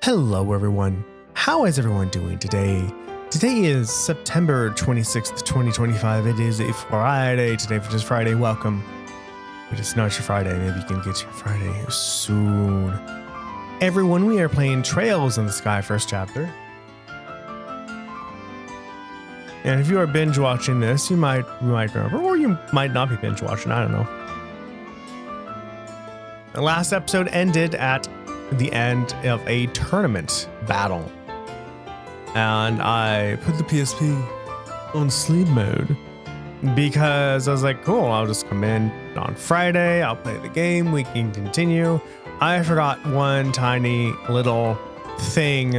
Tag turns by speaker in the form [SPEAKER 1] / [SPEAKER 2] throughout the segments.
[SPEAKER 1] Hello everyone, how is everyone doing today? Today is September 26th, 2025. It is a Friday today, which is Friday. Welcome. It is not your Friday. Maybe you can get your Friday soon. Everyone, we are playing Trails in the Sky first chapter. And if you are binge watching this, you might remember, or you might not be binge watching, I don't know. The last episode ended at the end of a tournament battle. And I put the PSP on sleep mode because I was like, cool, I'll just come in on Friday, I'll play the game, we can continue. I forgot one tiny little thing,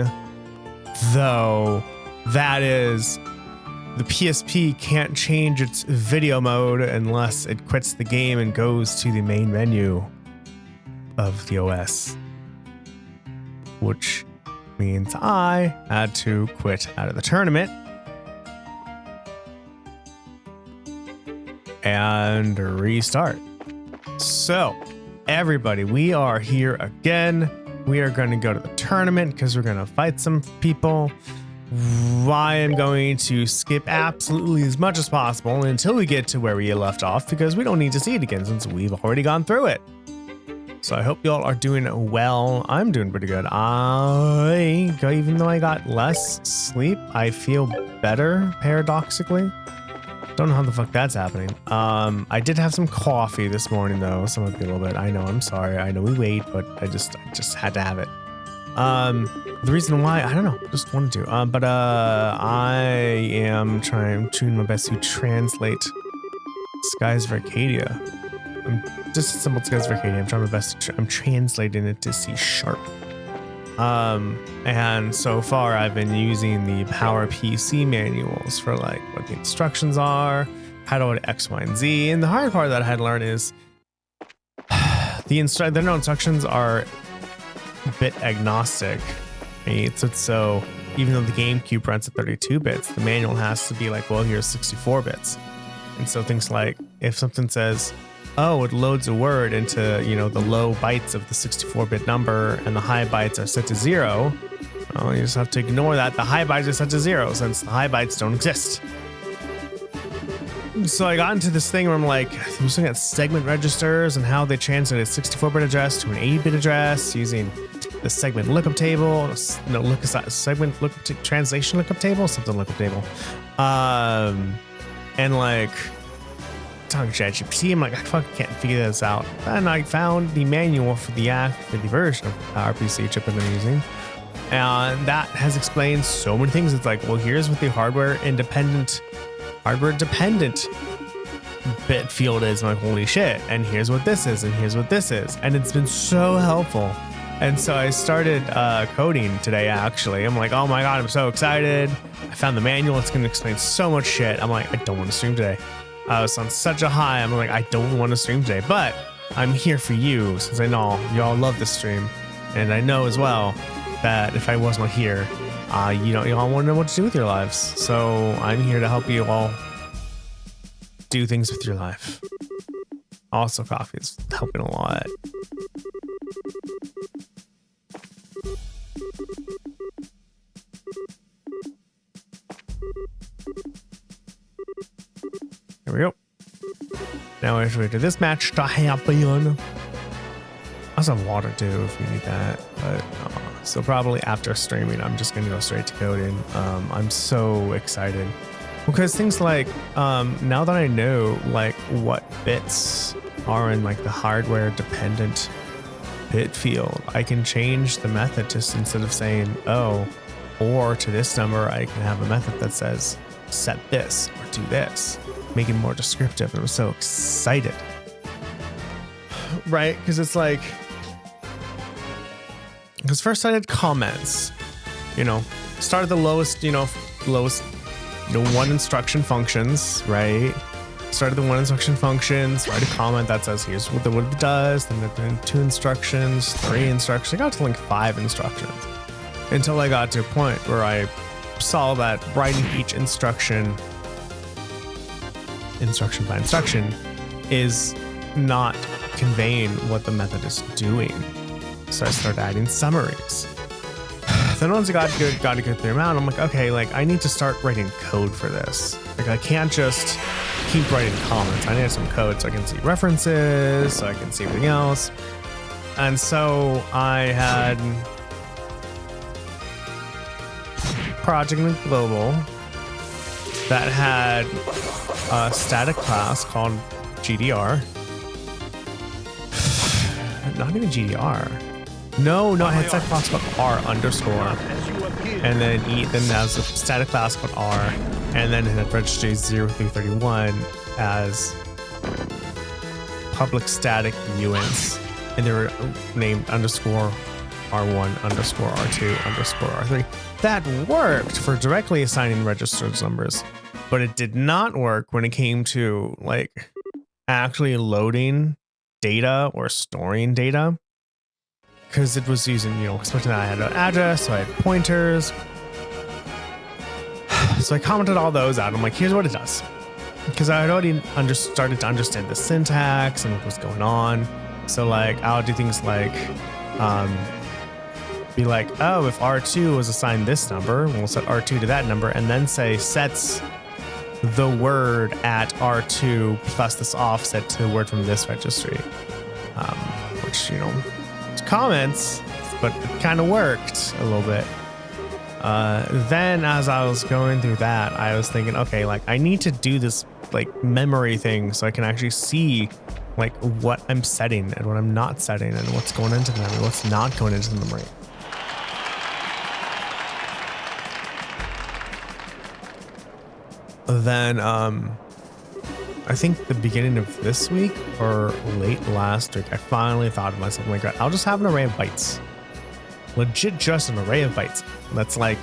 [SPEAKER 1] though, that is the PSP can't change its video mode unless it quits the game and goes to the main menu of the OS, which means I had to quit out of the tournament and restart. So everybody, we are here again. We are going to go to the tournament because we're going to fight some people. I am going to skip absolutely as much as possible until we get to where we left off because we don't need to see it again since we've already gone through it. So I hope y'all are doing well. I'm doing pretty good. Even though I got less sleep, I feel better, paradoxically. Don't know how the fuck that's happening. I did have some coffee this morning, though. So might be a little bit. I know, I'm sorry. I know we wait, but I just had to have it. The reason why, I don't know, just wanted to. I am doing my best to translate Skies of Arcadia. Disassembled Skies of Arcadia. I'm trying my best. I'm translating it to C#. And so far I've been using the Power PC manuals for like what the instructions are, how to do X, Y, and Z. And the hard part that I had to learn is the instructions are bit agnostic. Right? So even though the GameCube runs at 32 bits, the manual has to be like, well, here's 64 bits. And so things like if something says, oh, it loads a word into, the low bytes of the 64-bit number and the high bytes are set to 0. Well, you just have to ignore that. The high bytes are set to 0 since the high bytes don't exist. So I got into this thing where I'm like, I'm looking at segment registers and how they translate a 64-bit address to an 8-bit address using the segment lookup table, translation lookup table, something lookup table. And like, talking to ChatGPT, I'm like, I fucking can't figure this out. And I found the manual for the version of the PowerPC chip that I'm using, and that has explained so many things. It's like, well, here's what the hardware dependent bit field is. I'm like, holy shit! And here's what this is, and here's what this is, and it's been so helpful. And so I started coding today. Actually, I'm like, oh my god, I'm so excited! I found the manual. It's going to explain so much shit. I'm like, I don't want to stream today. I was on such a high. I'm like, I don't want to stream today, but I'm here for you since I know y'all love this stream. And I know as well that if I was not here, y'all want to know what to do with your lives. So I'm here to help you all do things with your life. Also, coffee is helping a lot. There we go. Now I have to wait for this match to happen. I also have water too if you need that. But so probably after streaming, I'm just gonna go straight to coding. I'm so excited because things like now that I know like what bits are in like the hardware dependent bit field, I can change the method just instead of saying or to this number, I can have a method that says set this or do this. Make it more descriptive, and I'm so excited, right? Because it's like, because first I did comments, started the lowest one instruction functions, right? Started the one instruction functions, write a comment that says here's what it does, then 2 instructions, 3 instructions. I got to like 5 instructions until I got to a point where I saw that writing each instruction by instruction is not conveying what the method is doing. So I started adding summaries. then once I got a good through amount, I'm like, okay, like I need to start writing code for this. Like I can't just keep writing comments. I need some code so I can see references, so I can see everything else. And so I had Project Global that had a static class called GDR. Not even GDR. No, I had static class called R underscore. And then then has a static class called R. And then it had registries 0 through 31 as public static units. And they were named underscore R1 underscore R2 underscore R3. That worked for directly assigning registered numbers, but it did not work when it came to like actually loading data or storing data, because it was using, expecting that I had an address, so I had pointers. So I commented all those out. I'm like, here's what it does, because I had already started to understand the syntax and what was going on. So like I'll do things like be like, oh, if R2 was assigned this number, we'll set R2 to that number, and then say sets the word at R2 plus this offset to the word from this registry, which, comments, but it kind of worked a little bit. Then as I was going through that, I was thinking, okay, like I need to do this like memory thing so I can actually see like what I'm setting and what I'm not setting and what's going into the memory, what's not going into the memory. Then I think the beginning of this week or late last week, I finally thought to myself, like, I'll just have an array of bytes. Legit just an array of bytes. That's like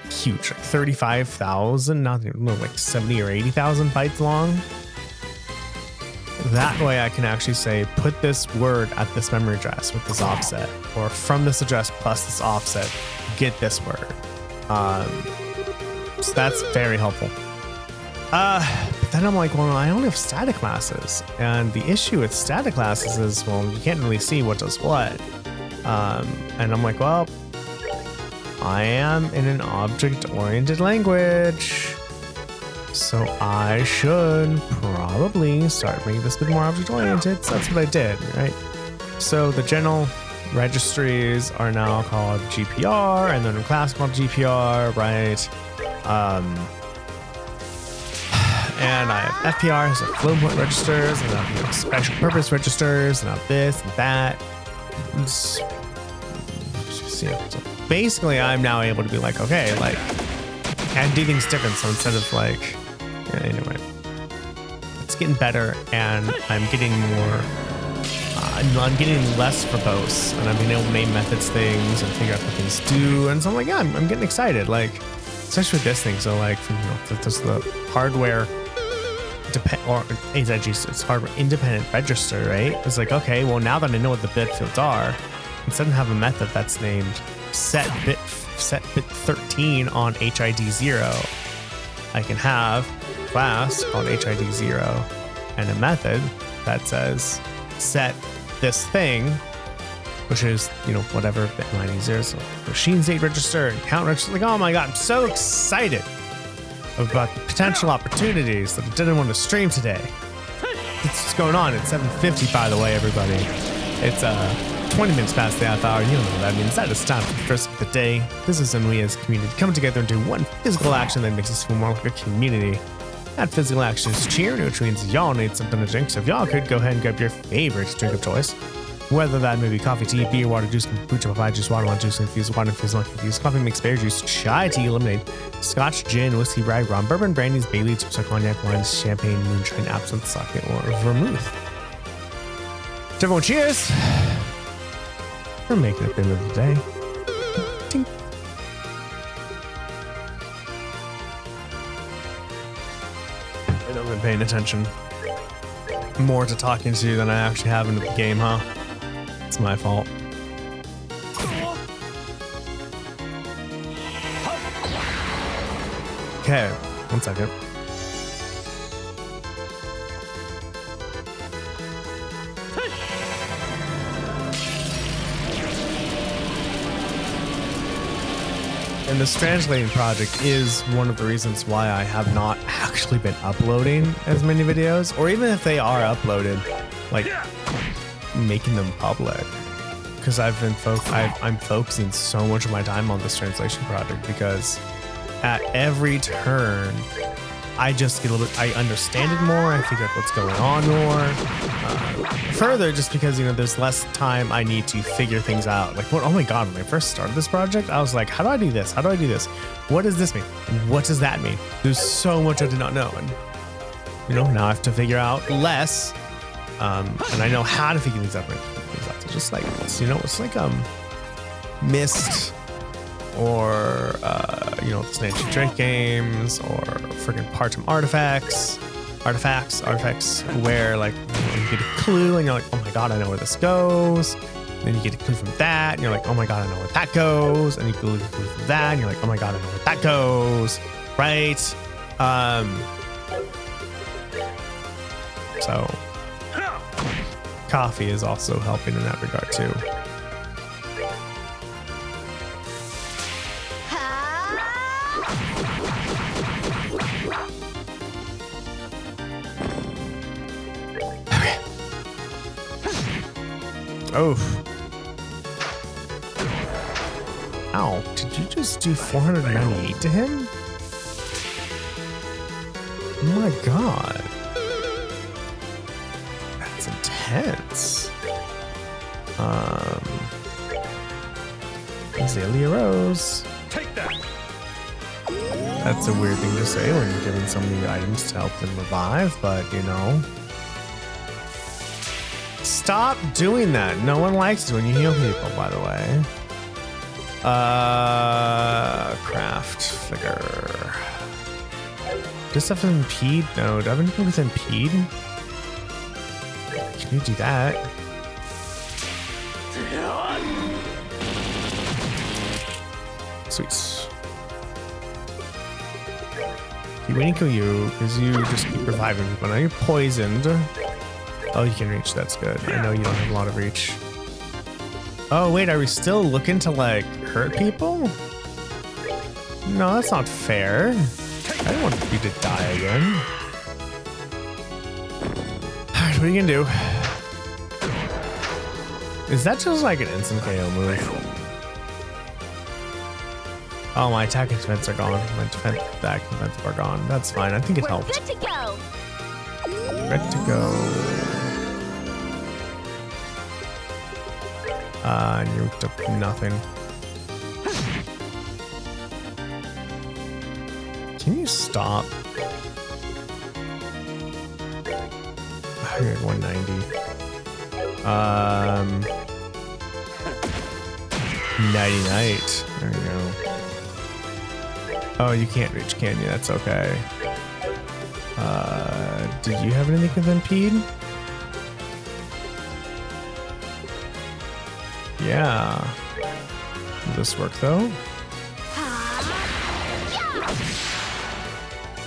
[SPEAKER 1] huge, like 35,000, not even, like 70 or 80,000 bytes long. That way I can actually say, put this word at this memory address with this offset, or from this address plus this offset, get this word. So that's very helpful. But then I'm like, well, I only have static classes. And the issue with static classes is, well, you can't really see what does what. And I'm like, well, I am in an object-oriented language, so I should probably start making this a bit more object-oriented. So that's what I did, right? So the general registries are now called GPR, and then a class called GPR, right? And I have FPRs, so flow point registers, and I have special purpose registers, and I have this and that. So basically, I'm now able to be like, okay, like, I do things different. So instead of like, anyway, it's getting better, and I'm getting more. I'm getting less verbose, and I'm being able to name methods things and figure out what things do. And so I'm like, yeah, I'm getting excited, like, especially with this thing. So like, just the hardware it's hardware independent register, right? It's like, okay, well, now that I know what the bit fields are, instead of have a method that's named set bit 13 on HID 0, I can have a class called HID 0 and a method that says set this thing, which is, whatever bit line is there. So machine state register and count register. Like, oh my God, I'm so excited about the potential opportunities that I didn't want to stream today. It's what's going on. It's 7:50, by the way, everybody. It's 20 minutes past the half hour. You know what that means. That is time for the first of the day. This is when we as a community come together and do one physical action that makes us feel more like a community. That physical action is cheering, which means y'all need something to drink. So if y'all could go ahead and grab your favorite drink of choice, whether that may be coffee, tea, beer, water, juice, kombucha, papaya juice, watermelon juice, infused water, infused milk, infused coffee, mixed berry juice, chai tea, lemonade, scotch, gin, whiskey, rye, rum, bourbon, brandies, Baileys, espresso, cognac, wines, champagne, moonshine, absinthe, sake, or vermouth. To everyone, cheers! We're making it the end of the day. Tink. I don't been paying attention more to talking to you than I actually have into the game, huh? It's my fault. Okay, 1 second. And this translating project is one of the reasons why I have not actually been uploading as many videos, or even if they are uploaded, like making them public. Because I'm focusing so much of my time on this translation project, because at every turn, I just get a little bit, I understand it more, I figure out what's going on more. Further, just because, you know, there's less time I need to figure things out. Like, what? Oh my God, when I first started this project, I was like, how do I do this? How do I do this? What does this mean? What does that mean? There's so much I did not know. And, you know, now I have to figure out less. And I know how to figure things out. So just like, you know, it's like Myst, or you know, the Snake Drake games, or freaking part-time artifacts, where like, you know, you get a clue and you're like, oh my God, I know where this goes. Then you get a clue from that and you're like, oh my God, I know where that goes. And you get a clue from that and you're like, oh my God, I know where that goes. Right? So coffee is also helping in that regard too. Oh. Ow, did you just do 498 to him? Oh my God. That's intense. Azalea Rose.
[SPEAKER 2] Take that.
[SPEAKER 1] That's a weird thing to say when you're giving so many items to help them revive, but you know. Stop doing that. No one likes it when you heal people, by the way. Craft figure. Does stuff impede? No, do I have anything with impede? Can you do that? Sweet. Keep waiting to kill you because you just keep reviving people. Now you're poisoned. Oh, you can reach. That's good. I know you don't have a lot of reach. Oh, wait. Are we still looking to, like, hurt people? No, that's not fair. I don't want you to die again. Alright, what are you gonna do? Is that just like an instant KO move? Oh, my attack and defense are gone. My attack and defense are gone. That's fine. I think it helped.
[SPEAKER 3] Good to go.
[SPEAKER 1] Good to go. And you took nothing. Can you stop? Oh, you're at 190. 90 There you go. Oh, you can't reach, can you? That's okay. Did you have anything with impede? Yeah. Will this work though?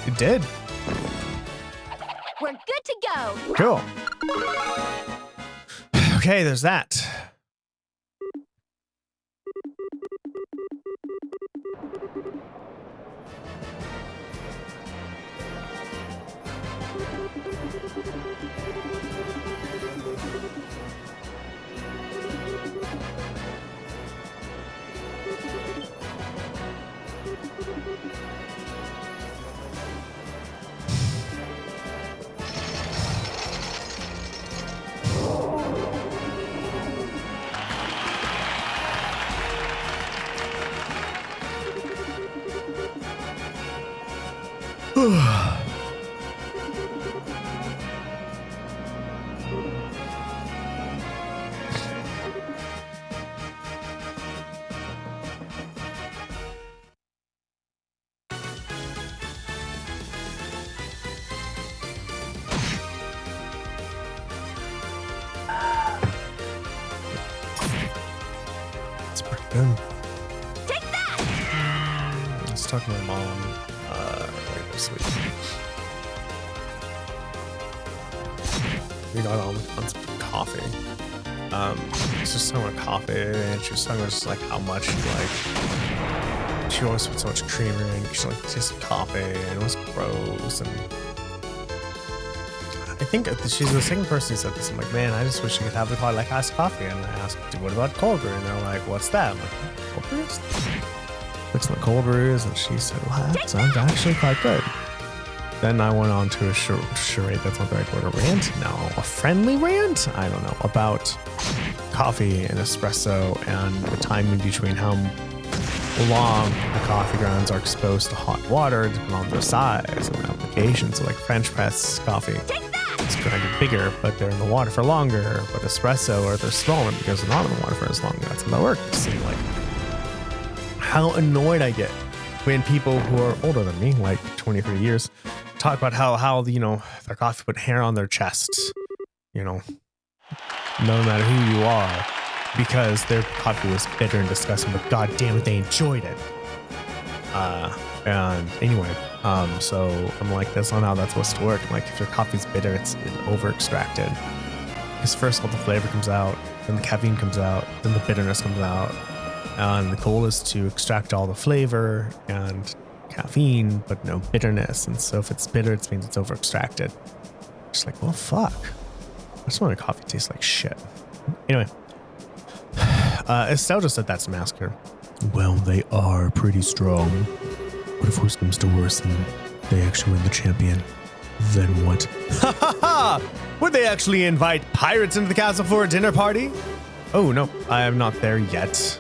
[SPEAKER 1] It did.
[SPEAKER 3] We're good to go.
[SPEAKER 1] Cool. Okay, there's that. It's pretty good.
[SPEAKER 3] Take that.
[SPEAKER 1] Let's talk to my mom later this week. We got on some coffee. It's just talking about coffee, and she was talking about just like how much she like she always put so much creamer in. She like tasted coffee and it was gross. And I think she's the second person who said this. I'm like, man, I just wish I could have the like iced coffee. And I asked, what about cold brew? And they're like, what's that? I'm like, cold brews? Mix my cold brews, and she said, well, that sounds actually quite good. Then I went on to a charade. That's not the right word. A rant? No, a friendly rant? I don't know. About coffee and espresso and the timing between how long the coffee grounds are exposed to hot water, depending on their size and their application. So like French press coffee, it's grinded bigger, but they're in the water for longer. But espresso, or they're smaller because they're not in the water for as long. That's how that works. And like how annoyed I get when people who are older than me, like 23 years, talk about how you know, their coffee put hair on their chest, you know, no matter who you are, because their coffee was bitter and disgusting, but god damn it, they enjoyed it. And anyway, so I'm like, that's not how that's supposed to work. I'm like, if your coffee's bitter, it's over extracted. Because first all the flavor comes out, then the caffeine comes out, then the bitterness comes out. And the goal is to extract all the flavor and caffeine, but no bitterness. And so if it's bitter, it means it's over extracted. Just like, well, fuck. I just want a coffee taste like shit. Anyway, Estelle just said that's a massacre. Well, they are pretty strong. What if worse comes to worse and they actually win the champion? Then what? Ha ha ha! Would they actually invite pirates into the castle for a dinner party? Oh, no, I am not there yet.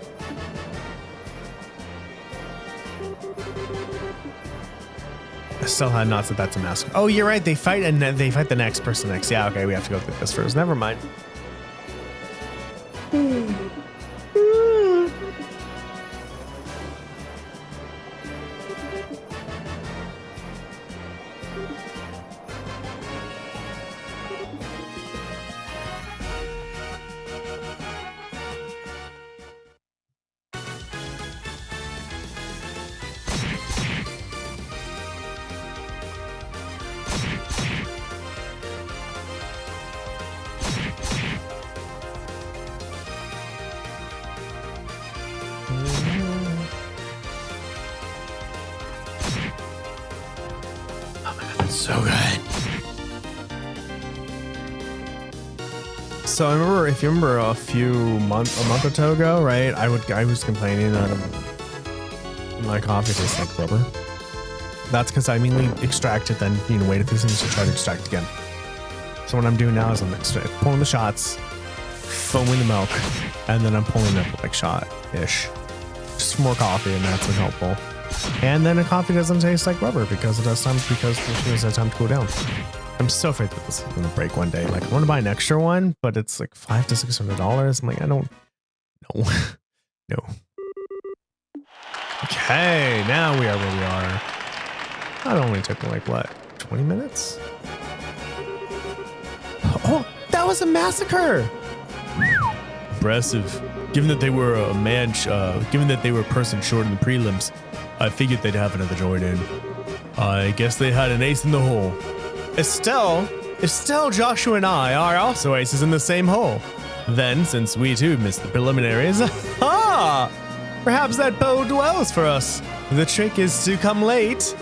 [SPEAKER 1] Estelle had not said that's a massacre. Oh, you're right. They fight and they fight the next person next. Yeah, okay, we have to go through this first. Never mind. So good. So I remember, if you remember a month or two ago, right? I was complaining that my coffee tastes like rubber. That's because I immediately extracted, then waited for things to try to extract again. So what I'm doing now is I'm pulling the shots, foaming the milk, and then I'm pulling it like shot-ish. Just more coffee, and that's helpful. And then a coffee doesn't taste like rubber because it has time, because the machine has time to cool down. I'm so afraid that this is going to break one day. Like, I want to buy an extra one, but it's like $500 to $600. I'm like, I don't know. No. Okay, now we are where we are. That only took like, what, 20 minutes? Oh, that was a massacre! Impressive. Given that they were given that they were a person short in the prelims, I figured they'd have another join in. I guess they had an ace in the hole. Estelle, Joshua, and I are also aces in the same hole. Then, since we too missed the preliminaries, perhaps that bode well for us. The trick is to come late.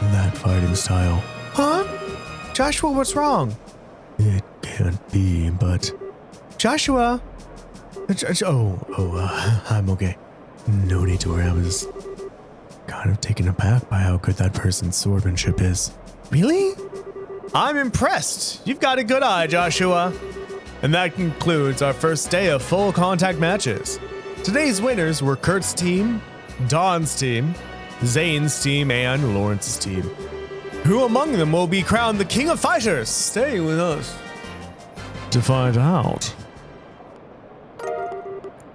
[SPEAKER 1] That fighting style. Huh? Joshua, what's wrong? It can't be, but... Joshua! I'm okay. No need to worry. I was kind of taken aback by how good that person's swordsmanship is. Really? I'm impressed. You've got a good eye, Joshua. And that concludes our first day of full contact matches. Today's winners were Kurt's team, Dawn's team, Zane's team, and Lawrence's team. Who among them will be crowned the King of Fighters? Stay with us to find out.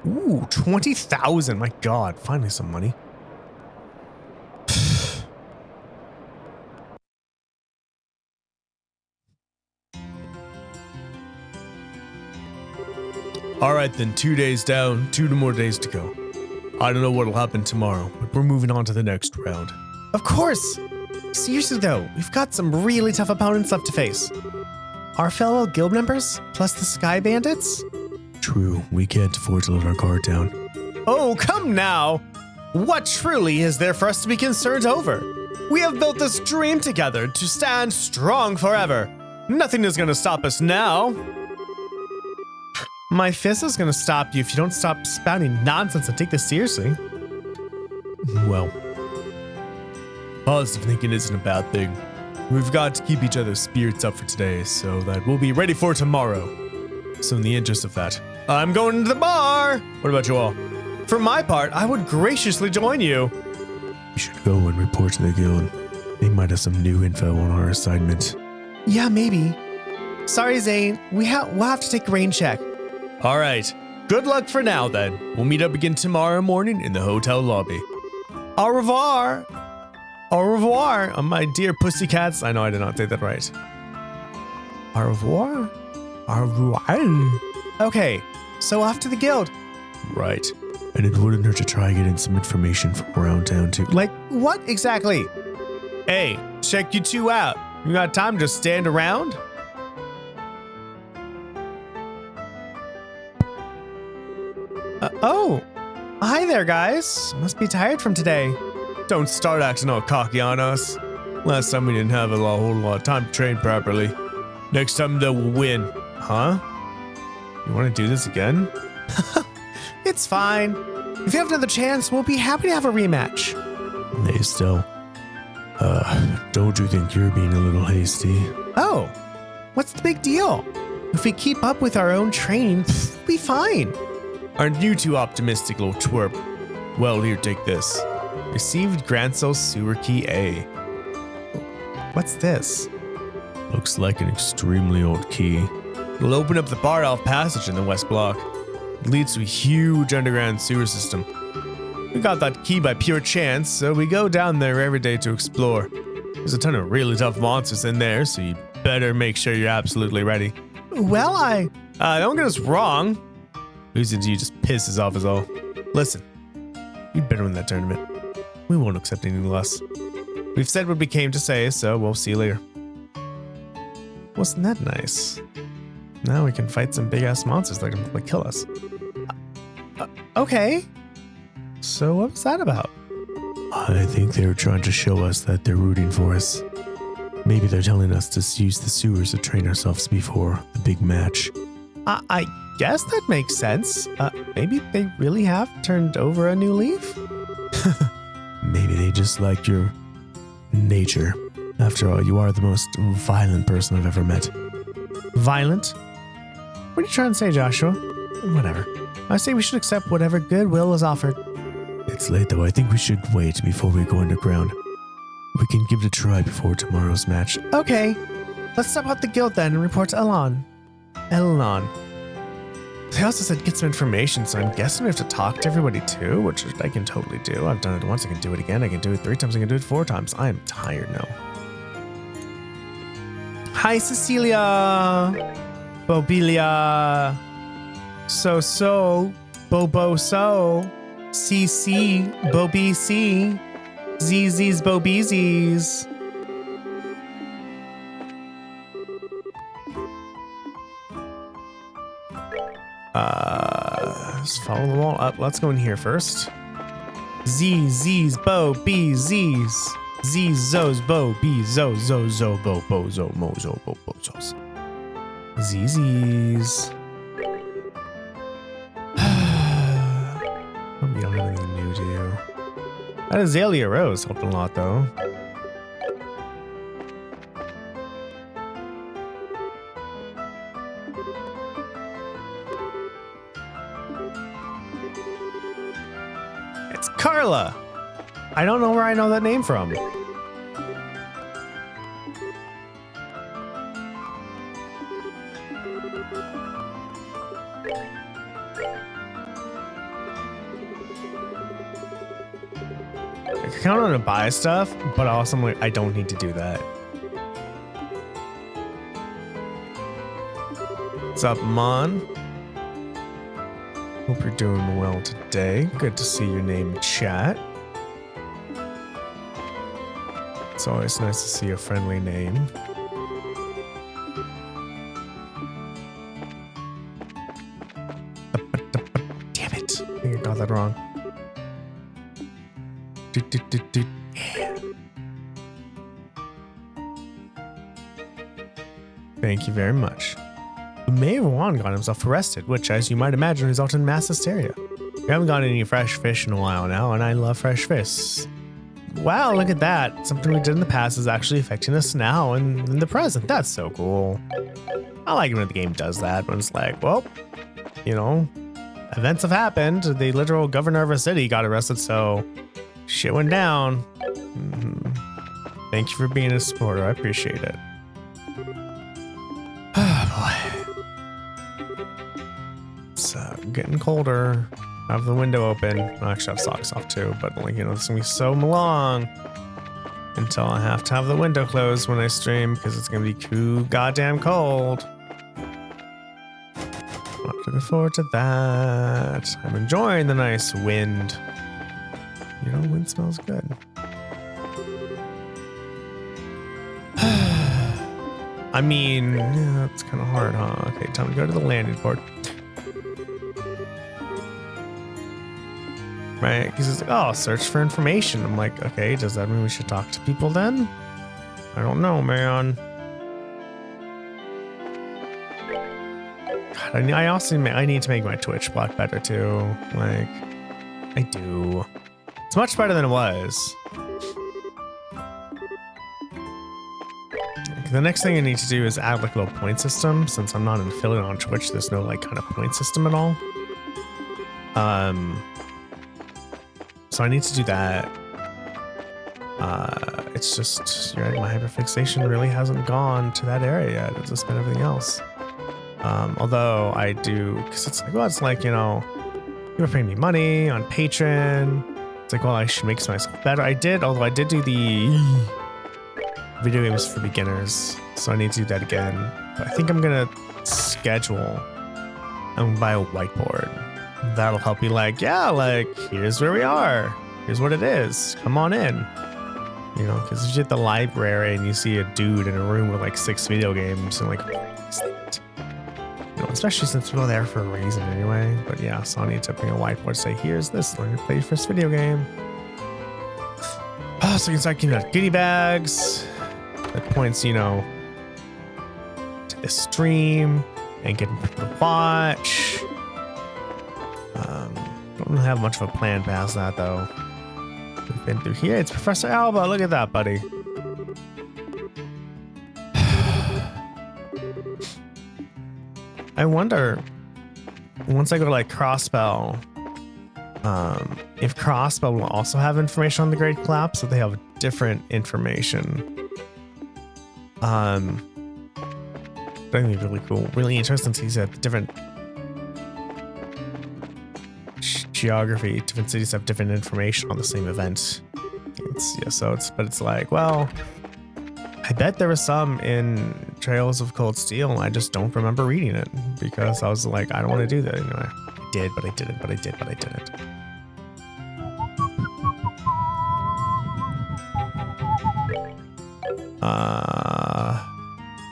[SPEAKER 1] Ooh, 20,000. My God, finally some money. All right, then 2 days down, 2 more days to go. I don't know what'll happen tomorrow, but we're moving on to the next round. Of course. Seriously though, we've got some really tough opponents left to face. Our fellow guild members, plus the Sky Bandits? True, we can't afford to let our guard down. Oh, come now! What truly is there for us to be concerned over? We have built this dream together to stand strong forever. Nothing is going to stop us now. My fist is going to stop you if you don't stop spouting nonsense and take this seriously. Well, positive thinking isn't a bad thing. We've got to keep each other's spirits up for today so that we'll be ready for tomorrow. So in the interest of that, I'm going to the bar. What about you all? For my part, I would graciously join you. You should go and report to the guild. They might have some new info on our assignment. Yeah, maybe. Sorry, Zane. We'll have to take a rain check. All right. Good luck for now, then. We'll meet up again tomorrow morning in the hotel lobby. Au revoir. Au revoir, my dear pussycats. I know I did not say that right. Au revoir. Au revoir. Okay, so off to the guild. Right. And it wouldn't hurt to try getting some information from around town too. Like what exactly? Hey, check you two out. You got time to just stand around? Oh, hi there, guys. Must be tired from today. Don't start acting all cocky on us. Last time we didn't have a whole lot of time to train properly. Next time they'll win. Huh? You want to do this again? It's fine. If you have another chance, we'll be happy to have a rematch. Hey, still. Don't you think you're being a little hasty? Oh, what's the big deal? If we keep up with our own training, we'll be fine. Aren't you too optimistic, little twerp? Well, here, take this. Received Grancel's sewer key A. What's this? Looks like an extremely old key. It'll open up the bar elf passage in the west block. It leads to a huge underground sewer system. We got that key by pure chance, so we go down there every day to explore. There's a ton of really tough monsters in there, so you better make sure you're absolutely ready. Well, don't get us wrong. Losing to you just pisses off us all. Listen, you'd better win that tournament. We won't accept any less. We've said what we came to say, so we'll see you later. Wasn't that nice? Now we can fight some big-ass monsters that can kill us. Okay. So what was that about? I think they were trying to show us that they're rooting for us. Maybe they're telling us to use the sewers to train ourselves before the big match. I guess that makes sense. Maybe they really have turned over a new leaf? Maybe they just like your nature. After all, you are the most violent person I've ever met. Violent? What are you trying to say, Joshua? Whatever. I say we should accept whatever goodwill is offered. It's late though. I think we should wait before we go underground. We can give it a try before tomorrow's match. Okay. Let's stop at the guild then and report to Elon. They also said get some information, so I'm guessing we have to talk to everybody too, which I can totally do. I've done it once, I can do it again, I can do it 3 times, I can do it 4 times. I am tired now. Hi, Cecilia. Bobelia. Bobo, CC, Bobc, ZZ's Bobezes. Just follow the wall up. Let's go in here first. Z's, Bobezes. Z's, Bo, B, Zo, Bo, Zo, Mo, Zo, Bo, Zos. ZZ's. We don't have anything new to do. That Azalea Rose helped a lot, though. It's Carla. I don't know where I know that name from. I can count on to buy stuff, but also I'm like, I don't need to do that. What's up, Mon? Hope you're doing well today. Good to see your name in chat. It's always nice to see a friendly name. Damn it. I think I got that wrong. Yeah. Thank you very much. The Mayor of Juan got himself arrested, which, as you might imagine, resulted in mass hysteria. We haven't gotten any fresh fish in a while now, and I love fresh fish. Wow, look at that. Something we did in the past is actually affecting us now and in the present. That's so cool. I like it when the game does that, when it's like, well, you know, events have happened. The literal governor of a city got arrested, so shit went down. Thank you for being a supporter. I appreciate it. Oh, boy. It's getting colder. I have the window open. I actually have socks off too, but like, you know, it's gonna be so long until I have to have the window closed when I stream because it's gonna be too goddamn cold. Not looking forward to that. I'm enjoying the nice wind. You know, wind smells good. I mean, yeah, it's kind of hard, huh? Okay, time to go to the landing port. Right? Because it's like, oh, search for information. I'm like, okay, does that mean we should talk to people then? I don't know, man. God, I also I need to make my Twitch block better too. Like, I do. It's much better than it was. The next thing I need to do is add like a little point system. Since I'm not an affiliate on Twitch, there's no like kind of point system at all. So I need to do that. It's just, you're right, my hyperfixation really hasn't gone to that area yet. It's just been everything else. Although I do, because it's like, well, it's like, you know, you're paying me money on Patreon. It's like, well, I should make myself better. Although I did do the video games for beginners, so I need to do that again. But I think I'm gonna schedule and buy a whiteboard. That'll help you, like, yeah, like, here's where we are. Here's what it is. Come on in. You know, because if you're at the library and you see a dude in a room with like 6 video games and like, you know, especially since we're there for a reason anyway. But yeah, so I need to bring a whiteboard, say, here's this, learn to play your first video game. Oh, so you can start getting out goodie bags that points, you know, to the stream and getting people to watch. Don't really have much of a plan past that though. We've been through here. It's Professor Alba. Look at that, buddy. I wonder, once I go to like Crossbell, if Crossbell will also have information on the Great Collapse, so they have different information. I think it'd be really cool, really interesting to see that different geography, different cities have different information on the same event. But it's like, well, I bet there was some in Trails of Cold Steel, and I just don't remember reading it because I was like, I don't want to do that anyway. I did, but I didn't, but I did, but I didn't.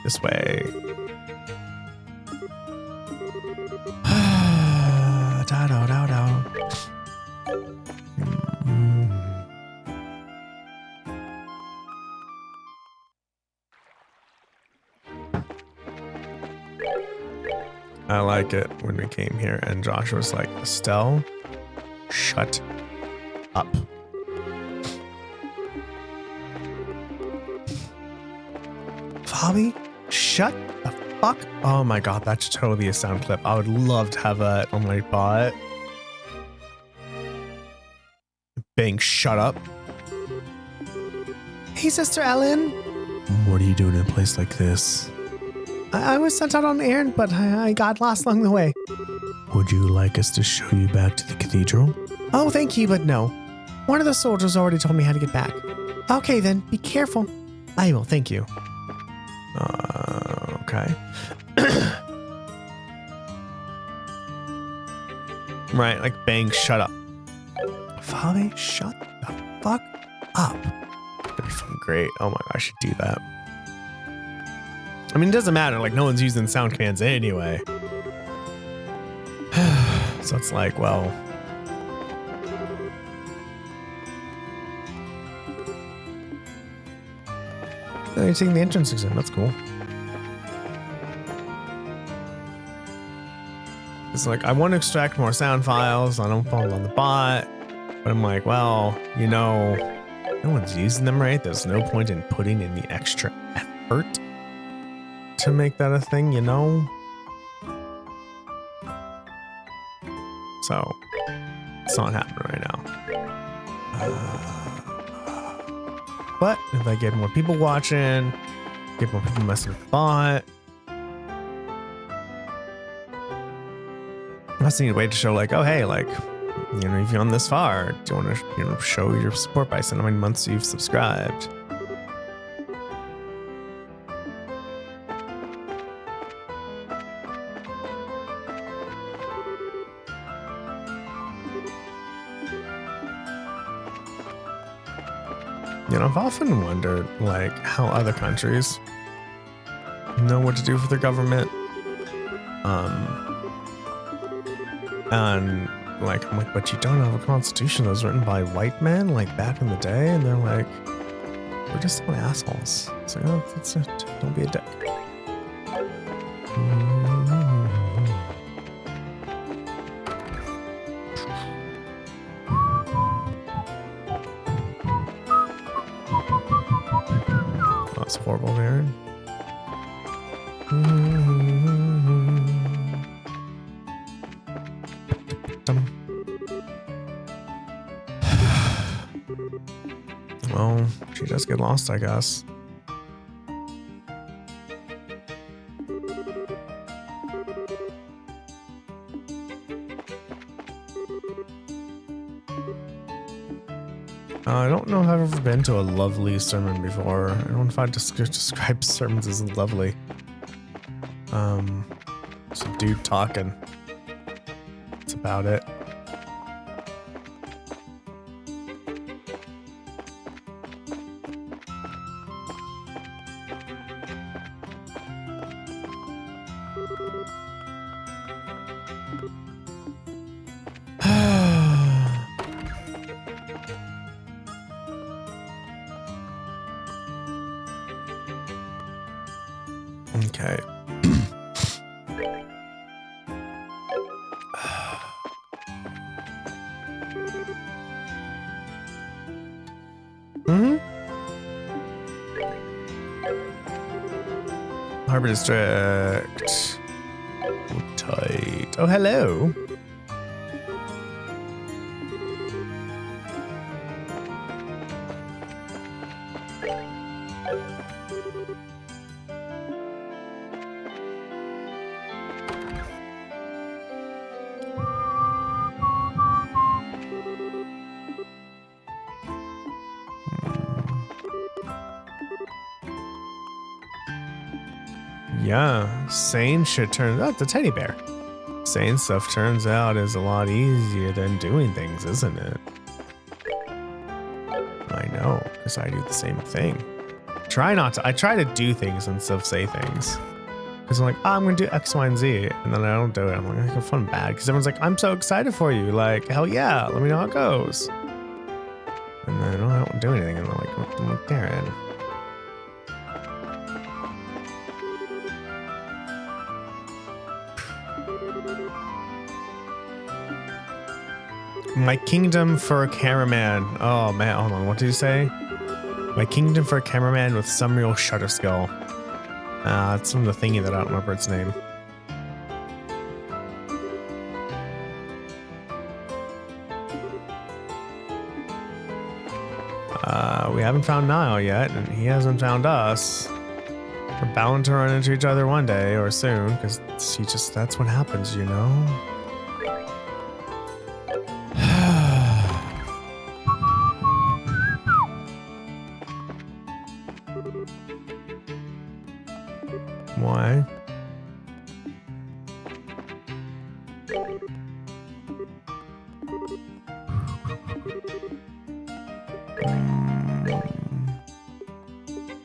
[SPEAKER 1] This way. I like it when we came here and Josh was like, Estelle, shut up. Bobby, shut the fuck. Oh my god, that's totally a sound clip. I would love to have that on my bot. Bang, shut up. Hey, Sister Ellen. What are you doing in a place like this? I was sent out on an errand, but I got lost along the way. Would you like us to show you back to the cathedral? Oh, thank you, but no. One of the soldiers already told me how to get back. Okay, then, be careful. I will, thank you. Okay. Right, like, bang, shut up. Fabi, shut the fuck up. That'd be fucking great. Oh my gosh, I should do that. I mean, it doesn't matter. Like, no one's using sound commands anyway. So it's like, well. Oh, you're taking the entrance exam. That's cool. It's like, I want to extract more sound files. I don't fall on the bot. But I'm like, well, you know, no one's using them right. There's no point in putting in the extra effort to make that a thing, you know? So, it's not happening right now. But if I get more people watching, get more people messing with the bot, I just need a way to show like, oh, hey, like, you know, if you're on this far, do you want to, you know, show your support by saying how many months you've subscribed? You know, I've often wondered, like, how other countries know what to do for their government. And like, I'm like, but you don't have a constitution that was written by white men, like back in the day, and they're like, we're just all assholes. It's like, oh, that's it. Don't be a dick. That's horrible, Aaron. Well, she does get lost, I guess. I don't know if I've ever been to a lovely sermon before. I don't know if I'd describe sermons as lovely. It's a dude talking. That's about it. Okay. Harbor District. Tight. Oh, hello. Yeah, sane shit turns out, the teddy bear. Saying stuff turns out is a lot easier than doing things, isn't it? I know, because I do the same thing. I try to do things instead of say things. Because I'm like, oh, I'm going to do X, Y, and Z. And then I don't do it. I'm like, I feel fun and bad. Because everyone's like, I'm so excited for you. Like, hell yeah, let me know how it goes. And then I don't do anything. And I'm like, Darren. My kingdom for a cameraman. Oh man, hold on. What did you say? My kingdom for a cameraman with some real shutter skill. It's from the thingy that I don't remember its name. We haven't found Nial yet, and he hasn't found us. We're bound to run into each other one day or soon, because that's what happens, you know? Why?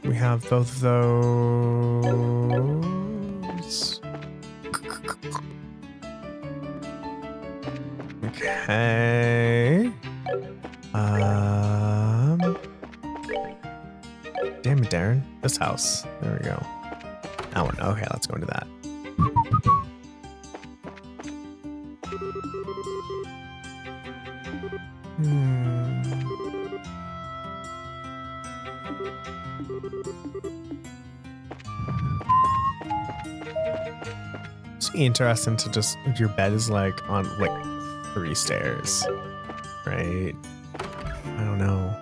[SPEAKER 1] We have both of those. Okay. Damn it, Darren? This house. There we go. That one. Okay, let's go into that. It's interesting to just, your bed is like on like 3 stairs, right? I don't know.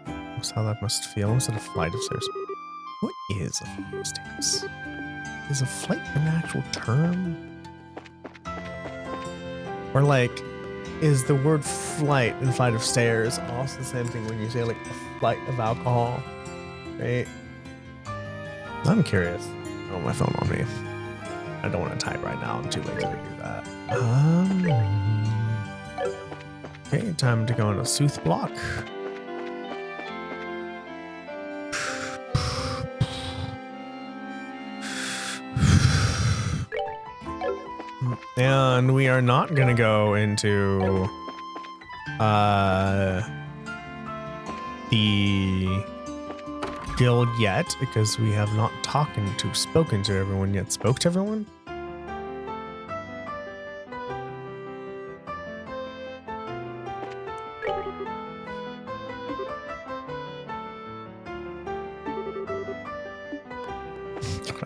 [SPEAKER 1] That's how that must feel. Instead of a flight of stairs. What is a flight of stairs? Is a flight an actual term? Or like, is the word flight and flight of stairs also the same thing when you say like a flight of alcohol? Right? I'm curious. I don't have my phone on me. I don't want to type right now. I'm too lazy to do that. Okay, time to go into Sooth block. And we are not gonna go into the guild yet because we have not spoken to everyone yet. Spoke to everyone?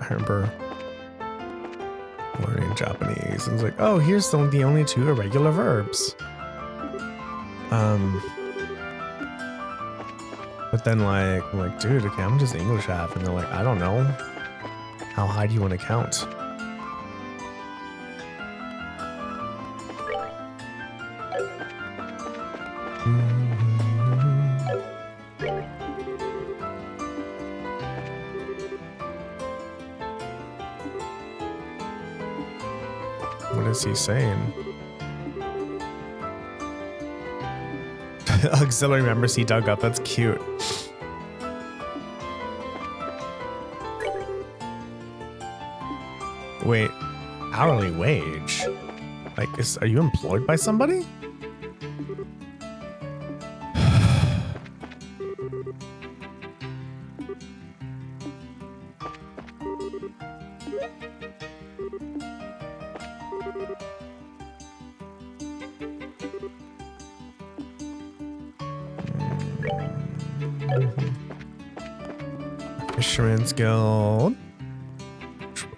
[SPEAKER 1] I remember learning Japanese and it's like, oh, here's the only 2 irregular verbs. But then like, I'm like, dude, okay, I'm just English half. And they're like, I don't know. How high do you want to count? What is he saying? Auxiliary members he dug up. That's cute. Wait, hourly wage? Like, are you employed by somebody? Fisherman's Guild.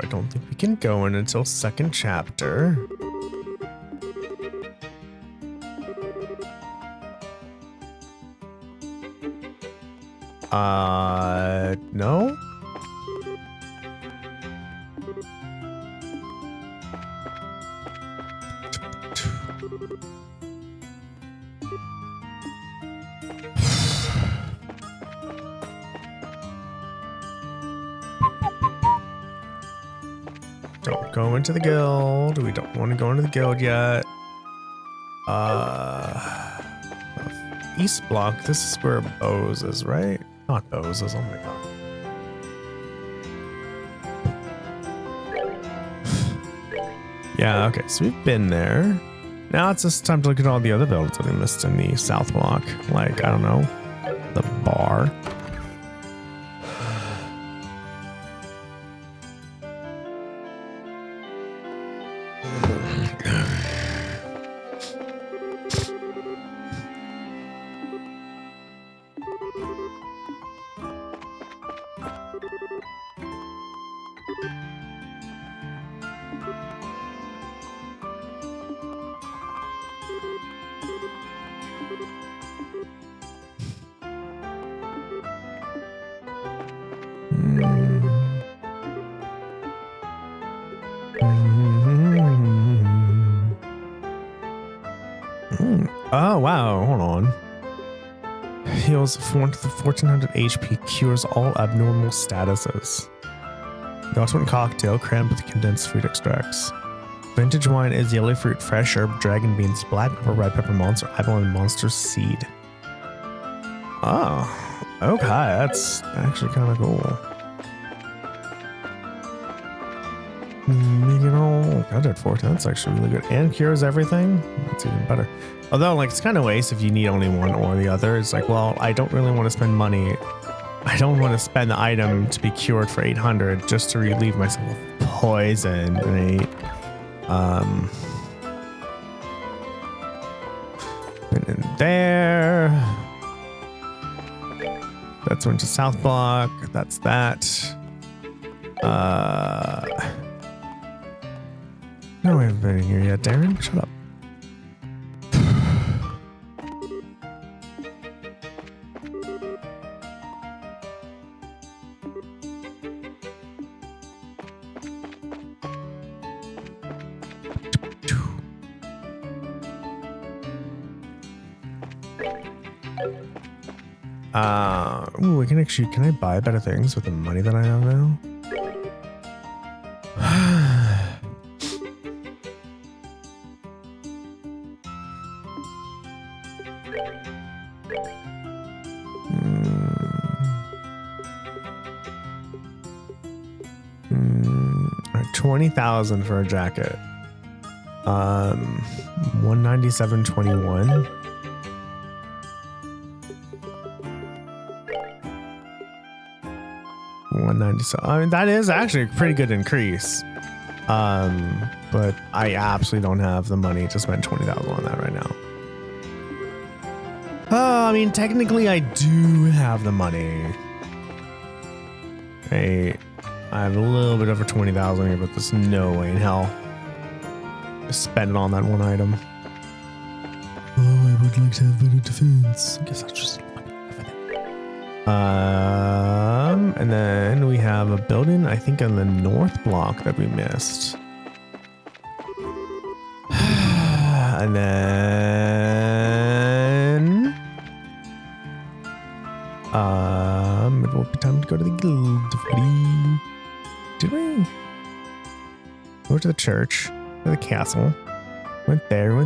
[SPEAKER 1] I don't think we can go in until 2nd chapter. No? Don't go into the guild. We don't want to go into the guild yet. East block. This is where Bose is, right? Not Bose is. Oh my god. Yeah, okay. So we've been there. Now it's just time to look at all the other buildings that we missed in the South block. Like, I don't know, the bar. Oh, wow. Hold on. Heals 1400 HP, cures all abnormal statuses. The ultimate cocktail crammed with condensed fruit extracts. Vintage wine is yellow fruit, fresh herb, dragon beans, black pepper, red pepper, monster apple, and monster seed. Oh, okay. That's actually kind of cool. You know, I did 14. That's actually really good. And cures everything. That's even better. Although, like, it's kind of waste if you need only one or the other. It's like, well, I don't really want to spend money I don't want to spend the item to be cured for 800 just to relieve myself of poison, right? And in there. That's went to South Block. That's that. No, I haven't been in here yet, Darren. Shut up. Ooh, we can actually, can I buy better things with the money that I have now? All right, 20,000 for a jacket. 197.21. So I mean that is actually a pretty good increase, but I absolutely don't have the money to spend 20,000 on that right now. I mean technically I do have the money. Hey, I have a little bit over 20,000 here, but there's no way in hell to spend it on that one item. Oh, I would like to have better defense. I guess I'll just and then we have a building, I think, on the north block that we missed. And then it will be time to go to the guild. Did we go to the church, to the castle? Went there.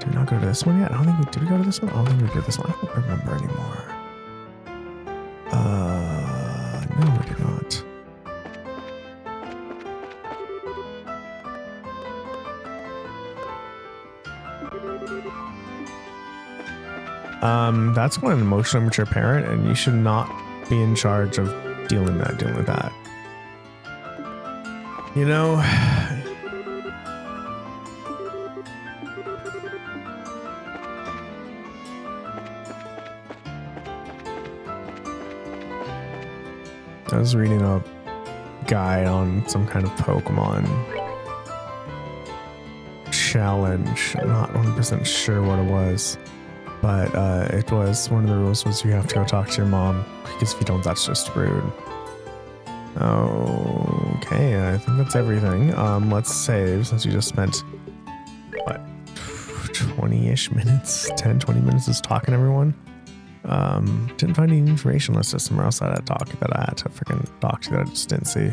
[SPEAKER 1] Did we not go to this one yet? I don't think we did. We go to this one? I don't think we did this one. I don't remember anymore. No, we did not. That's going an emotionally mature parent, and you should not be in charge of dealing with that. You know, I was reading a guide on some kind of Pokemon challenge. I'm not 100% sure what it was, but it was one of the rules was you have to go talk to your mom, because if you don't, that's just rude. Okay, I think that's everything. Let's save, since we just spent what, 20-ish minutes, 10-20 minutes just talking to everyone. Didn't find any information unless there's somewhere else that I had to freaking talk to that I just didn't see.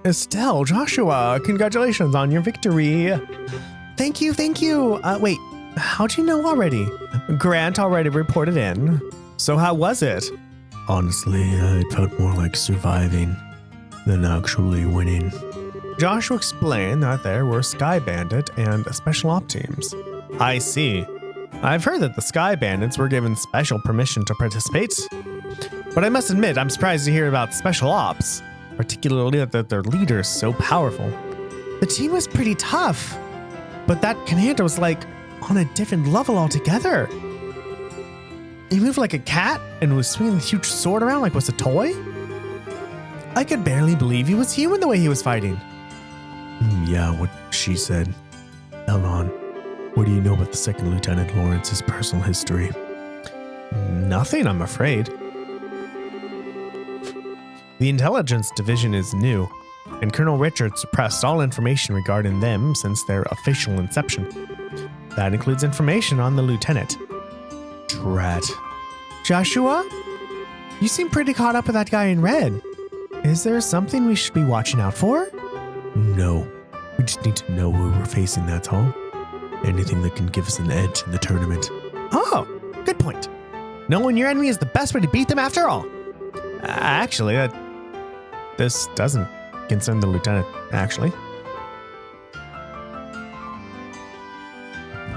[SPEAKER 1] Estelle, Joshua, congratulations on your victory. Thank you. Wait, how'd you know already? Grant already reported in. So how was it? Honestly, it felt more like surviving than actually winning. Joshua explained that there were Sky Bandit and Special Op teams. I see. I've heard that the Sky Bandits were given special permission to participate. But I must admit, I'm surprised to hear about Special Ops, particularly that their leader is so powerful. The team was pretty tough, but that commander was like on a different level altogether. He moved like a cat and was swinging a huge sword around like it was a toy. I could barely believe he was human the way he was fighting. Yeah, what she said. Hold on. What do you know about the second Lieutenant Lawrence's personal history? Nothing, I'm afraid. The intelligence division is new, and Colonel Richard suppressed all information regarding them since their official inception. That includes information on the lieutenant. Drat. Joshua? You seem pretty caught up with that guy in red. Is there something we should be watching out for? No. We just need to know who we're facing, that's all. Anything that can give us an edge in the tournament. Oh, good point. Knowing your enemy is the best way to beat them after all. Actually, this doesn't concern the lieutenant, actually.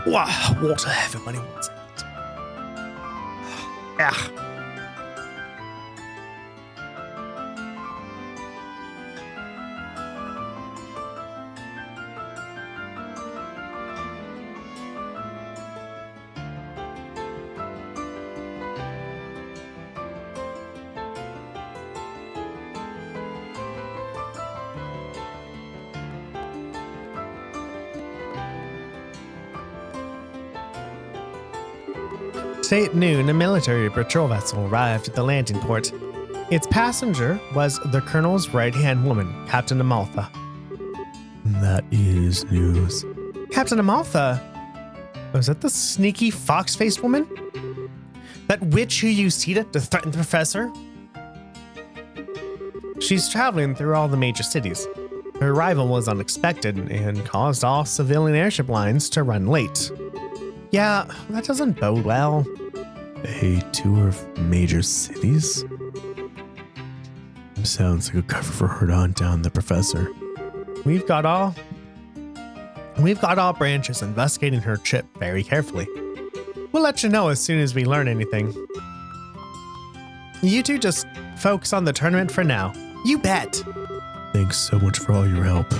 [SPEAKER 1] Wow, water, everybody wants it. Yeah. Today at noon, a military patrol vessel arrived at the landing port. Its passenger was the colonel's right-hand woman, Captain Amaltha. That is news. Captain Amaltha? Was that the sneaky fox-faced woman? That witch who used Tita to threaten the professor? She's traveling through all the major cities. Her arrival was unexpected and caused all civilian airship lines to run late. Yeah, that doesn't bode well. A tour of major cities? Sounds like a cover for her to hunt down the professor. We've got all branches investigating her trip very carefully. We'll let you know as soon as we learn anything. You two just focus on the tournament for now. You bet. Thanks so much for all your help.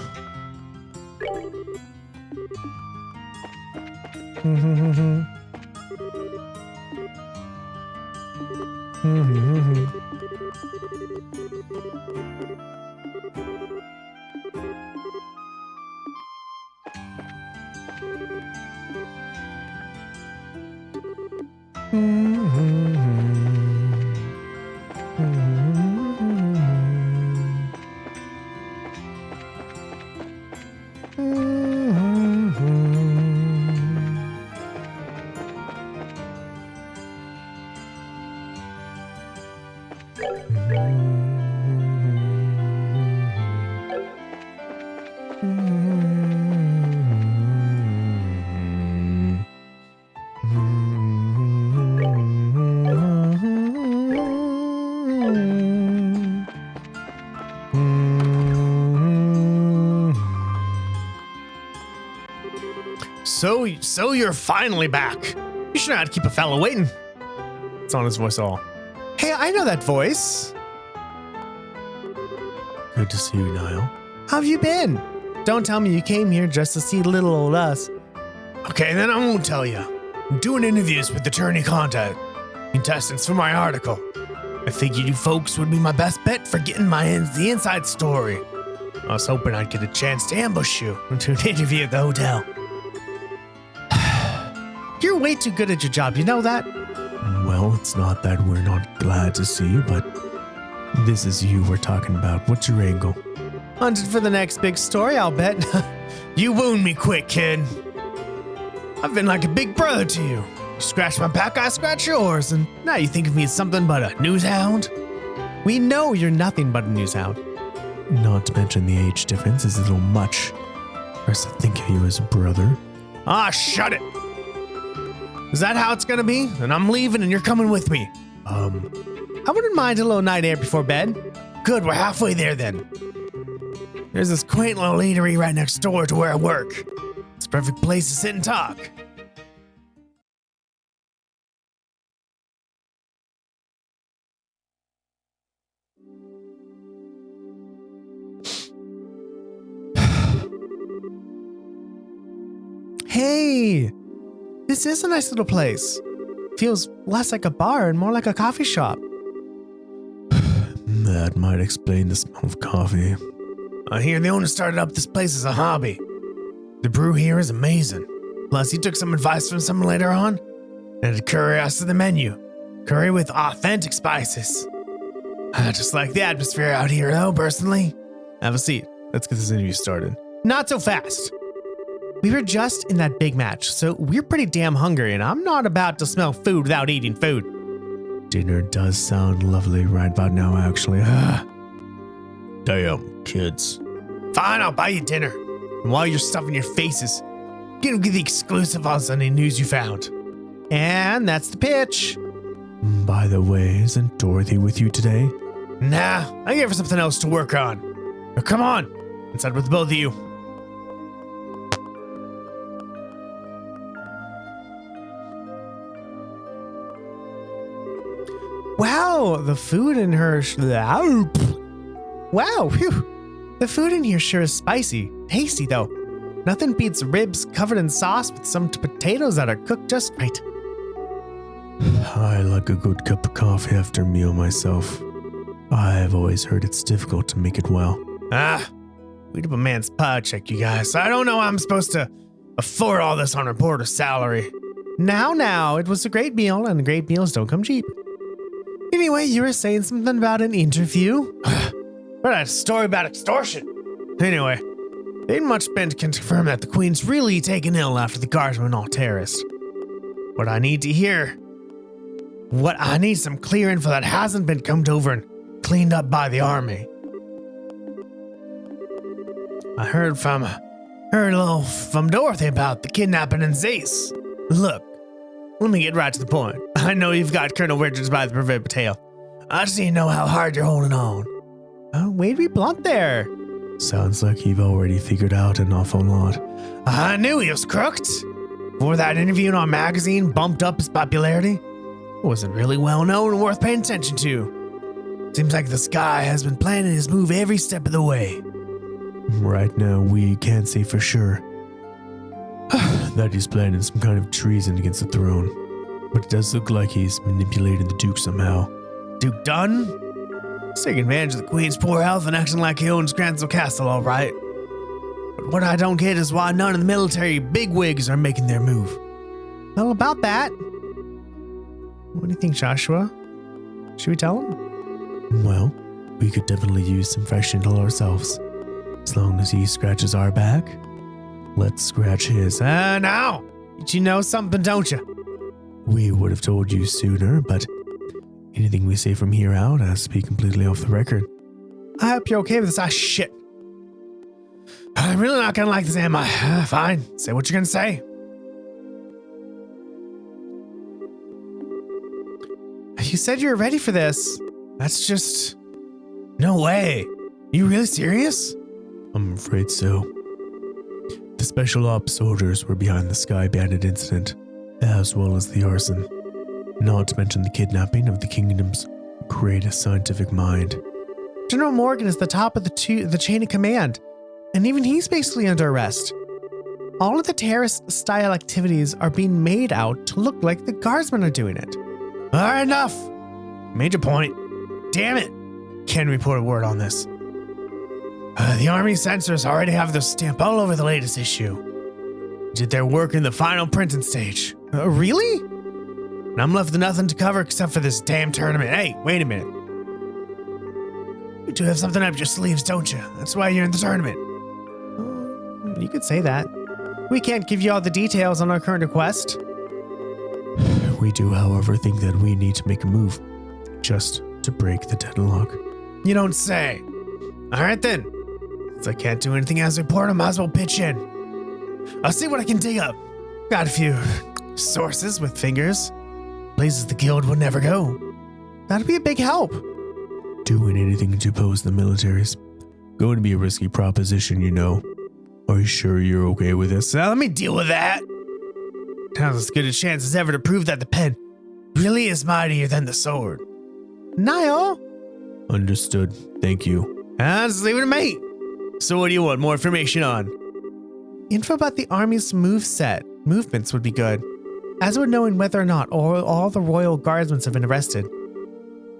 [SPEAKER 1] So you're finally back. You should not keep a fellow waiting. It's on his voice all. Hey, I know that voice. Good to see you, Nial. How have you been? Don't tell me you came here just to see little old us. Okay, then I won't tell you. I'm doing interviews with attorney contestants for my article. I figured you folks would be my best bet for getting the inside story. I was hoping I'd get a chance to ambush you into an interview at the hotel. You're way too good at your job, you know that? Well, it's not that we're not glad to see you, but this is you we're talking about. What's your angle? Hunted for the next big story, I'll bet. You wound me quick, kid. I've been like a big brother to you. You scratch my back, I scratch yours, and now you think of me as something but a news hound? We know you're nothing but a news hound. Not to mention the age difference is a little much for us to think of you as a brother. Ah, shut it! Is that how it's gonna be? And I'm leaving and you're coming with me. I wouldn't mind a little night air before bed. Good, we're halfway there then. There's this quaint little eatery right next door to where I work. It's a perfect place to sit and talk. Hey! This is a nice little place. Feels less like a bar and more like a coffee shop. That might explain the smell of coffee. I hear the owner started up this place as a hobby. The brew here is amazing. Plus, he took some advice from someone later on and added curry us to the menu. Curry with authentic spices. I just like the atmosphere out here, though, personally. Have a seat. Let's get this interview started. Not so fast. We were just in that big match, so we're pretty damn hungry, and I'm not about to smell food without eating food. Dinner does sound lovely right about now, actually. Damn, kids. Fine, I'll buy you dinner. And while you're stuffing your faces, get the exclusive on Sunday news you found. And that's the pitch. By the way, isn't Dorothy with you today? Nah, I gave her something else to work on. Now come on, inside with both of you. Wow, the food in her. Wow, phew. The food in here sure is spicy. Tasty, though. Nothing beats ribs covered in sauce with some potatoes that are cooked just right. I like a good cup of coffee after a meal myself. I've always heard it's difficult to make it well. We'd up a man's paycheck, you guys. I don't know how I'm supposed to afford all this on a reporter's salary. Now, it was a great meal, and great meals don't come cheap. Anyway, you were saying something about an interview? But a story about extortion. Anyway, they ain't much been to confirm that the Queen's really taken ill after the guardsmen all terrorists. What I need some clear info that hasn't been combed over and cleaned up by the army. I heard a little from Dorothy about the kidnapping in Zace. Look, let me get right to the point. I know you've got Colonel Richards by the proverbial tail. I just need to know how hard you're holding on. Way to be blunt there. Sounds like you've already figured out an awful lot. I knew he was crooked. Before that interview in our magazine bumped up his popularity, wasn't really well known and worth paying attention to. Seems like this guy has been planning his move every step of the way. Right now, we can't say for sure that he's planning some kind of treason against the throne. But it does look like he's manipulated the Duke somehow. Duke Dunn? He's taking advantage of the Queen's poor health and acting like he owns Gransel Castle, all right. But what I don't get is why none of the military bigwigs are making their move. Well, about that, what do you think, Joshua? Should we tell him? Well, we could definitely use some fresh intel ourselves. As long as he scratches our back, let's scratch his. Now! You know something, don't you? We would have told you sooner, but anything we say from here out has to be completely off the record. I hope you're okay with this. Shit. I'm really not gonna like this, am I? Fine, say what you're gonna say. You said you were ready for this. That's just... No way. You really serious? I'm afraid so. The Special Ops soldiers were behind the Sky Bandit incident, as well as the arson. Not to mention the kidnapping of the kingdom's greatest scientific mind. General Morgan is the top of the chain of command, and even he's basically under arrest. All of the terrorist-style activities are being made out to look like the guardsmen are doing it. All right, enough. Made your point. Damn it. Can we put a word on this? The Army censors already have their stamp all over the latest issue. Did their work in the final printing stage. Really? And I'm left with nothing to cover except for this damn tournament. Hey, wait a minute. You do have something up your sleeves, don't you? That's why you're in the tournament. You could say that. We can't give you all the details on our current request. We do, however, think that we need to make a move. Just to break the deadlock. You don't say. All right then. Since I can't do anything as a reporter, I might as well pitch in. I'll see what I can dig up. Got a few sources with fingers. Places the guild would never go. That'd be a big help. Doing anything to oppose the military's going to be a risky proposition, you know. Are you sure you're okay with this? Now let me deal with that. Now's as good a chance as ever to prove that the pen really is mightier than the sword. Nial? Understood. Thank you. Just leave it to me. So what do you want more information on? Info about the army's movements would be good, as would knowing whether or not all the royal guardsmen have been arrested.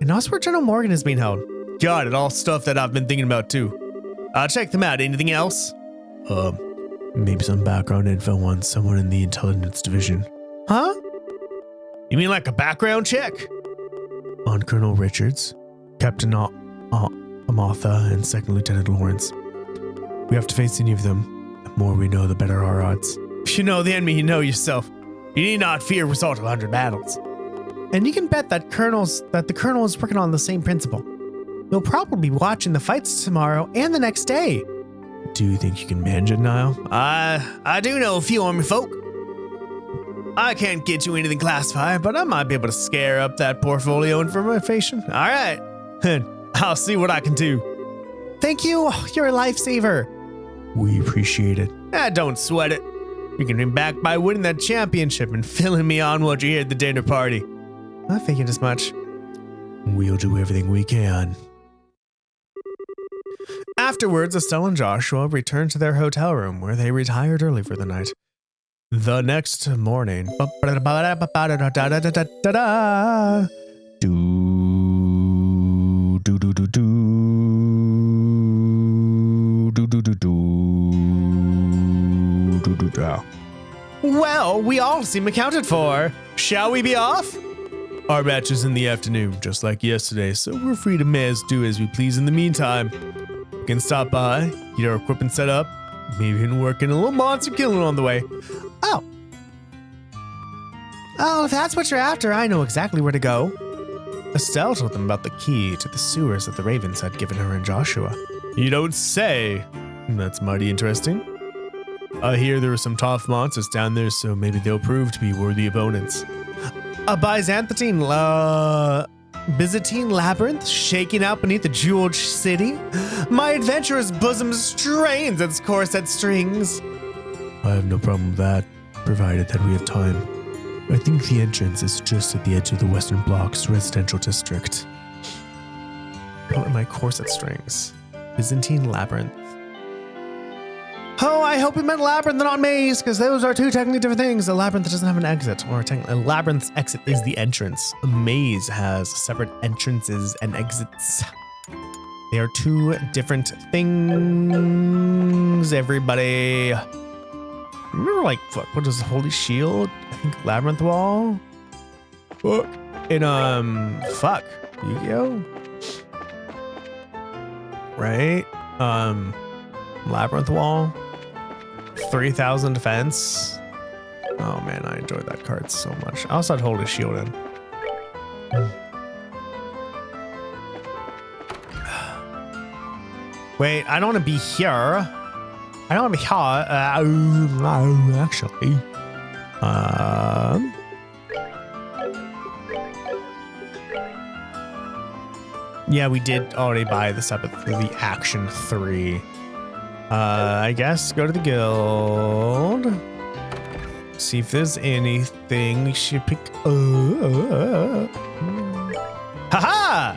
[SPEAKER 1] And also where General Morgan is being held. Got it, all stuff that I've been thinking about too. I'll check them out. Anything else? Maybe some background info on someone in the intelligence division. Huh? You mean like a background check? On Colonel Richards, Captain Amatha, and Second Lieutenant Lawrence. We have to face any of them. The more we know, the better our odds. If you know the enemy, you know yourself. You need not fear a result of 100 battles. And you can bet that the colonel is working on the same principle. You'll probably be watching the fights tomorrow and the next day. Do you think you can manage it, Niall? I do know a few army folk. I can't get you anything classified, but I might be able to scare up that portfolio information. All right, I'll see what I can do. Thank you. You're a lifesaver. We appreciate it. Don't sweat it. You can be back by winning that championship and filling me on what you hear at the dinner party. I figured as much. We'll do everything we can. Afterwards, Estelle and Joshua returned to their hotel room where they retired early for the night. The next morning. Well, we all seem accounted for. Shall we be off? Our match is in the afternoon, just like yesterday, so we're free to do as we please in the meantime. We can stop by, get our equipment set up, maybe even work in a little monster killing on the way. Oh, if that's what you're after, I know exactly where to go. Estelle told them about the key to the sewers that the Ravens had given her and Joshua. You don't say. That's mighty interesting. I hear there are some tough monsters down there, so maybe they'll prove to be worthy opponents. A Byzantine labyrinth shaking out beneath the jeweled city. My adventurous bosom strains its corset strings. I have no problem with that, provided that we have time. I think the entrance is just at the edge of the Western Block's residential district. What are my corset strings? Byzantine labyrinth. Oh, I hope we meant labyrinth and not maze, because those are two technically different things. A labyrinth doesn't have an exit, or a labyrinth's exit is the entrance. A maze has separate entrances and exits. They are two different things, everybody. Remember, like, what is the Holy Shield? I think Labyrinth Wall? In, Yu-Gi-Oh? Right? Labyrinth Wall? 3,000 defense? Oh man, I enjoyed that card so much. I also had Holy Shield in. Wait, I don't want to be here. I don't want to be here. Actually. Yeah, we did already buy this up at the Action 3. I guess go to the guild. See if there's anything we should pick up. Haha!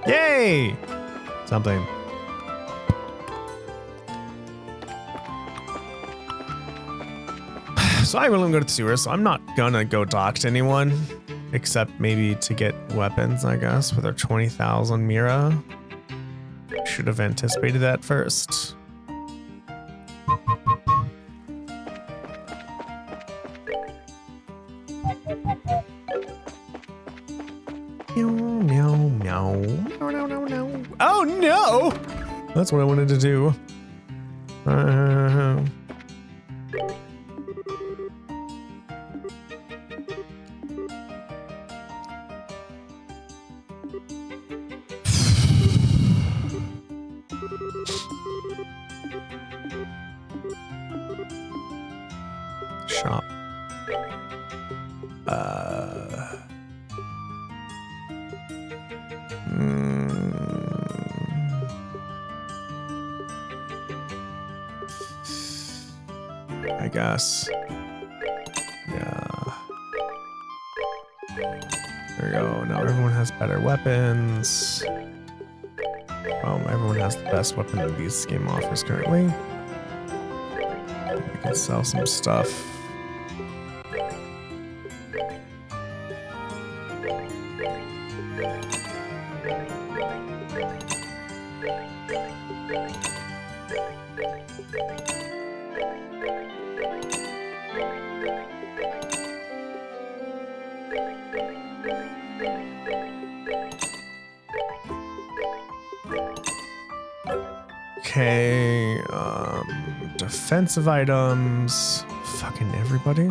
[SPEAKER 1] Yay! Something. So I really want to go to the sewers, so I'm not gonna go talk to anyone. Except maybe to get weapons, I guess, with our 20,000 Mira. Should have anticipated that first. Meow, meow, meow, meow, meow, meow. Oh no! That's what I wanted to do. Shop. I guess. Yeah. There we go. Now everyone has better weapons. Well, everyone has the best weapon that this game offers currently. We can sell some stuff. Okay, defensive items. Fucking everybody.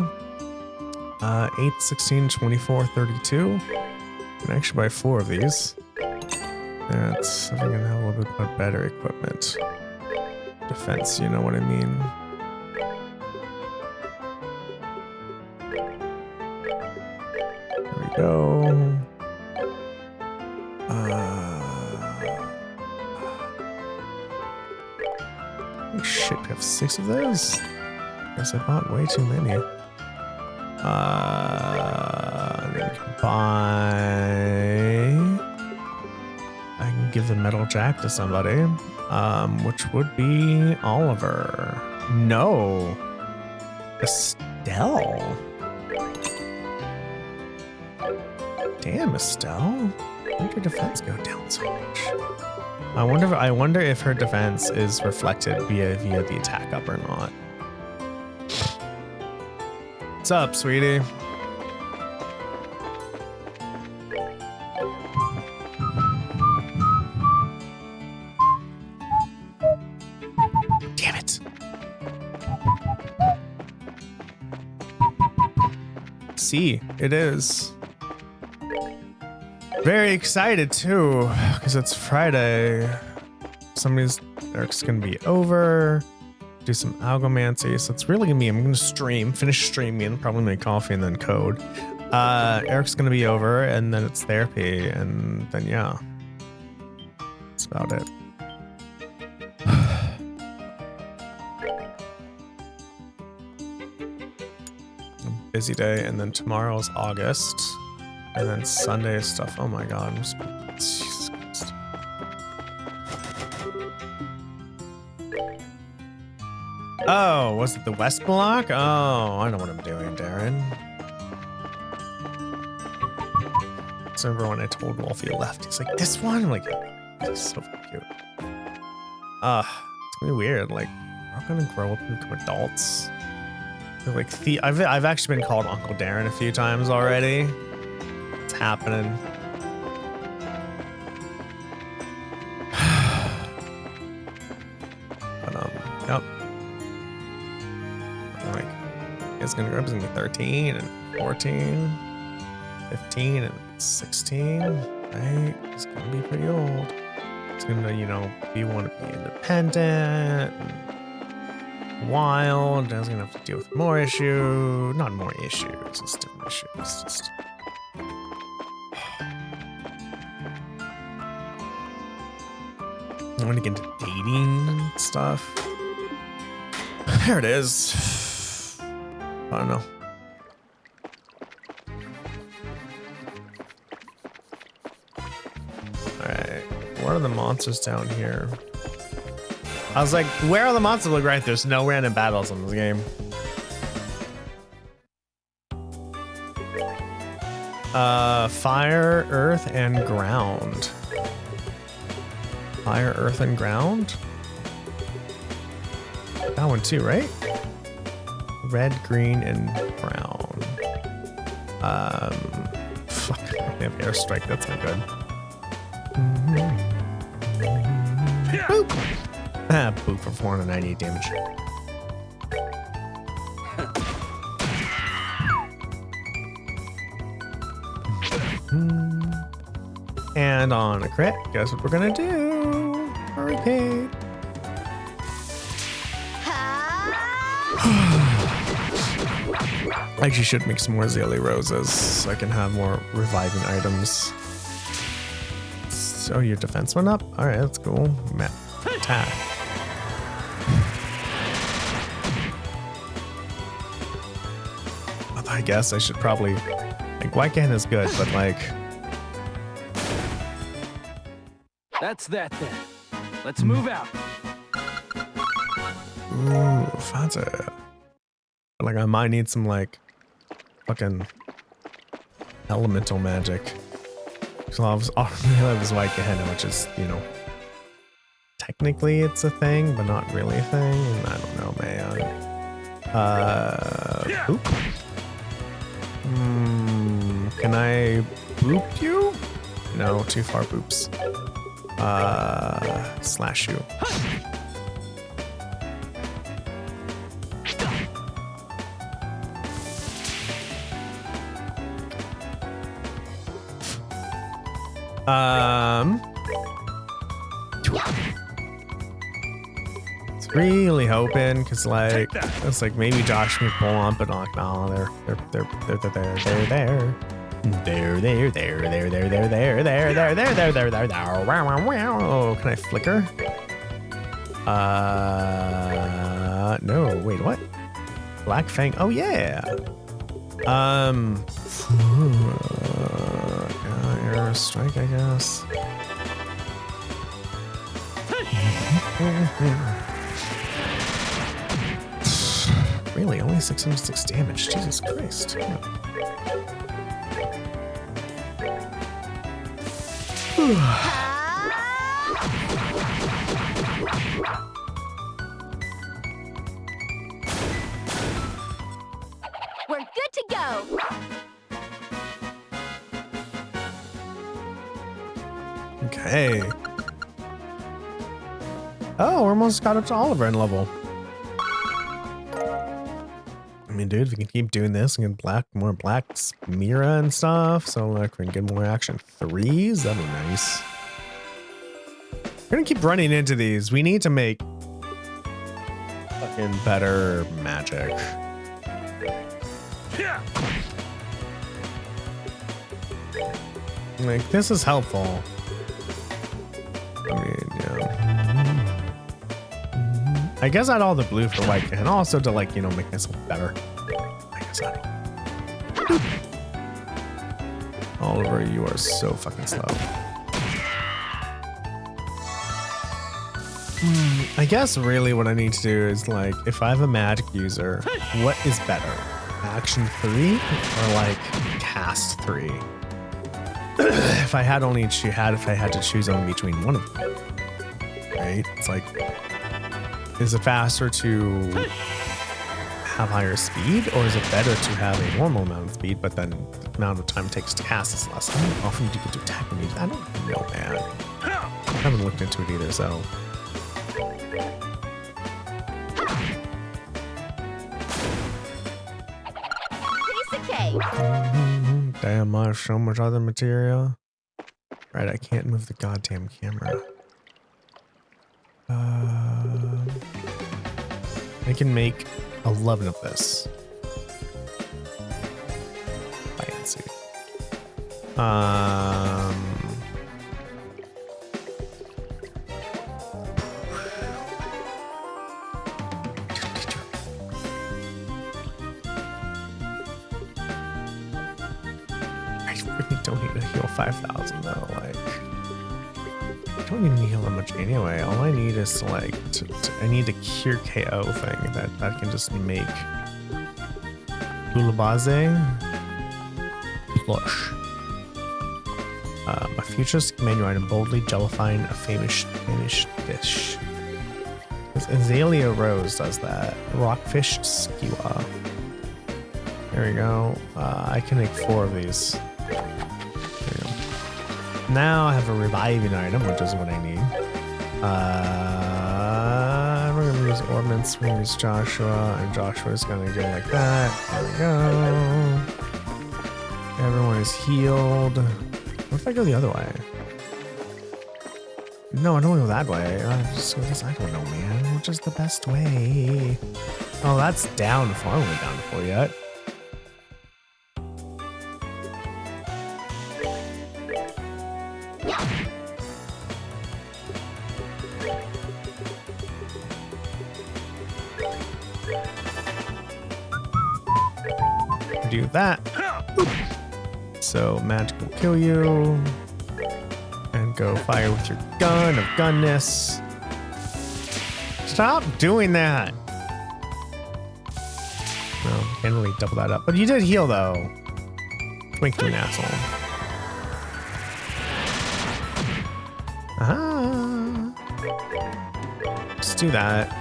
[SPEAKER 1] 8, 16, 24, 32. I can actually buy 4 of these. That's, if I can have a little bit better equipment. Defense, you know what I mean. There we go. Oh shit, we have 6 of those? Guess I bought way too many. And then we can buy... I can give the metal jack to somebody, which would be Oliver. No, Estelle. Damn, Estelle. Why did your defense go down so much? I wonder if her defense is reflected via the attack up or not. What's up, sweetie? Damn it. See, it is. Very excited too, because it's Friday. Eric's gonna be over, do some algomancy. So it's really gonna be, I'm gonna finish streaming, probably make coffee and then code. Eric's gonna be over and then it's therapy and then yeah. That's about it. A busy day, and then tomorrow's August. And then Sunday stuff. Oh my god. Jesus Christ. Oh, was it the West Block? Oh, I know what I'm doing, Darren. So remember when I told Wolfie left, he's like, this one? I'm like, he's so cute. It's gonna be weird. Like, we're gonna grow up into adults. They're like, I've actually been called Uncle Darren a few times already. Happening. But yep. Like, it's gonna grow up. It's gonna be 13 and 14, 15 and 16. Right? It's gonna be pretty old. It's gonna, you know, want to be independent and wild. It's gonna have to deal with more issues. Not more issues. It's different issues. It's just. I want to get into dating and stuff. There it is. I don't know. Alright. What are the monsters down here? I was like, where are the monsters? Look right, there's no random battles in this game. Fire, earth, and ground. Fire, earth, and ground. That one too, right? Red, green, and brown. Fuck. They have airstrike. That's not good. Boop. Boop for 498 damage. And on a crit, guess what we're gonna do? Hurricane. I actually should make some more Azalea Roses so I can have more reviving items. So your defense went up? Alright, that's cool. Map attack. I guess I should probably, like, Wycan is good, but like,
[SPEAKER 2] that's that then. Let's move out.
[SPEAKER 1] Ooh, fancy. Like, I might need some, like, fucking elemental magic. So I have this white Gehenna, which is, you know, technically it's a thing, but not really a thing. I don't know, man. Oop. Can I boop you? No, too far boops. Slash you. It's really hoping because like it's like maybe Josh can pull on, but like no, they're there. Oh, can I flicker? No, wait, what? Black Fang. Oh yeah. Air strike, I guess. Really, only 606 damage. Jesus Christ.
[SPEAKER 3] We're good to go.
[SPEAKER 1] Okay. Oh, we're almost got up to Oliver in level. I mean, dude, if we can keep doing this and get more black Mira and stuff, so like we can get more action 3s, that'd be nice. We're gonna keep running into these. We need to make fucking better magic. Like, this is helpful. I mean, yeah. I guess I'd all the blue for white and also to like, you know, make myself better. I guess I don't. Oliver, you are so fucking slow. I guess really what I need to do is like, if I have a magic user, what is better? Action 3 or like cast 3? If I had to choose only between one of them, right? It's like, is it faster to have higher speed, or is it better to have a normal amount of speed, but then the amount of time it takes to cast is less? How often do you get to attack when you? I don't know, man. I haven't looked into it either, so.
[SPEAKER 3] Piece of cake.
[SPEAKER 1] Damn, I have so much other material. Right, I can't move the goddamn camera. I can make 11 of this. Fancy. I really don't need to heal 5,000 though. Like, I don't even heal that much anyway. All I need is to like, I need a cure KO thing that can just make Bulabaze plush. My future menu item, boldly jellifying a famous dish. Azalea Rose does that. Rockfish skewer. There we go. I can make 4 of these. There we go. Now I have a reviving item, which is what I need. We're gonna use Ordnance, we're gonna use Joshua, and Joshua's gonna go like that. There we go. Everyone is healed. What if I go the other way? No, I don't want to go that way. I just go this. I don't know, man. Which is the best way? Oh, that's down. Far away down before yet. Do that. So magic will kill you. And go fire with your gun of gunness. Stop doing that. No, can't really double that up. But you did heal though. Twink to an asshole. Ah. Let's do that.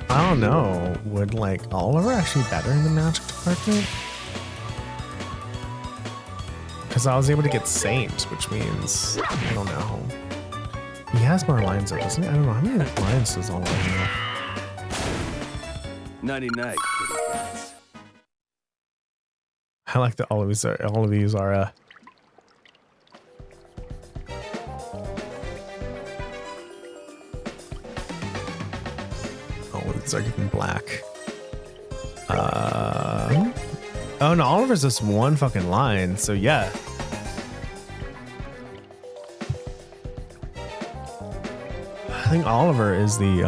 [SPEAKER 1] I don't know. Would like Oliver actually better in the magic department? Because I was able to get Saint, which means I don't know. He has more lines though, doesn't he? I don't know how many lines does Oliver have.
[SPEAKER 2] Nighty night, kitty cats.
[SPEAKER 1] I like that all of these are oh, it's like getting black. Oh no, Oliver's just one fucking line, so yeah. I think Oliver is the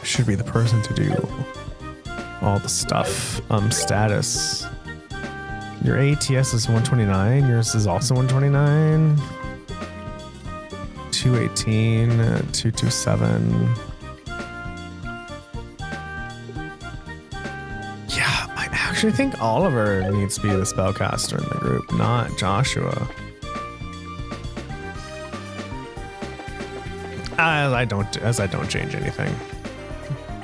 [SPEAKER 1] should be the person to do all the stuff. Status. Your ATS is 129. Yours is also 129. 218, 227. Yeah, I actually think Oliver needs to be the spellcaster in the group, not Joshua. As I don't change anything.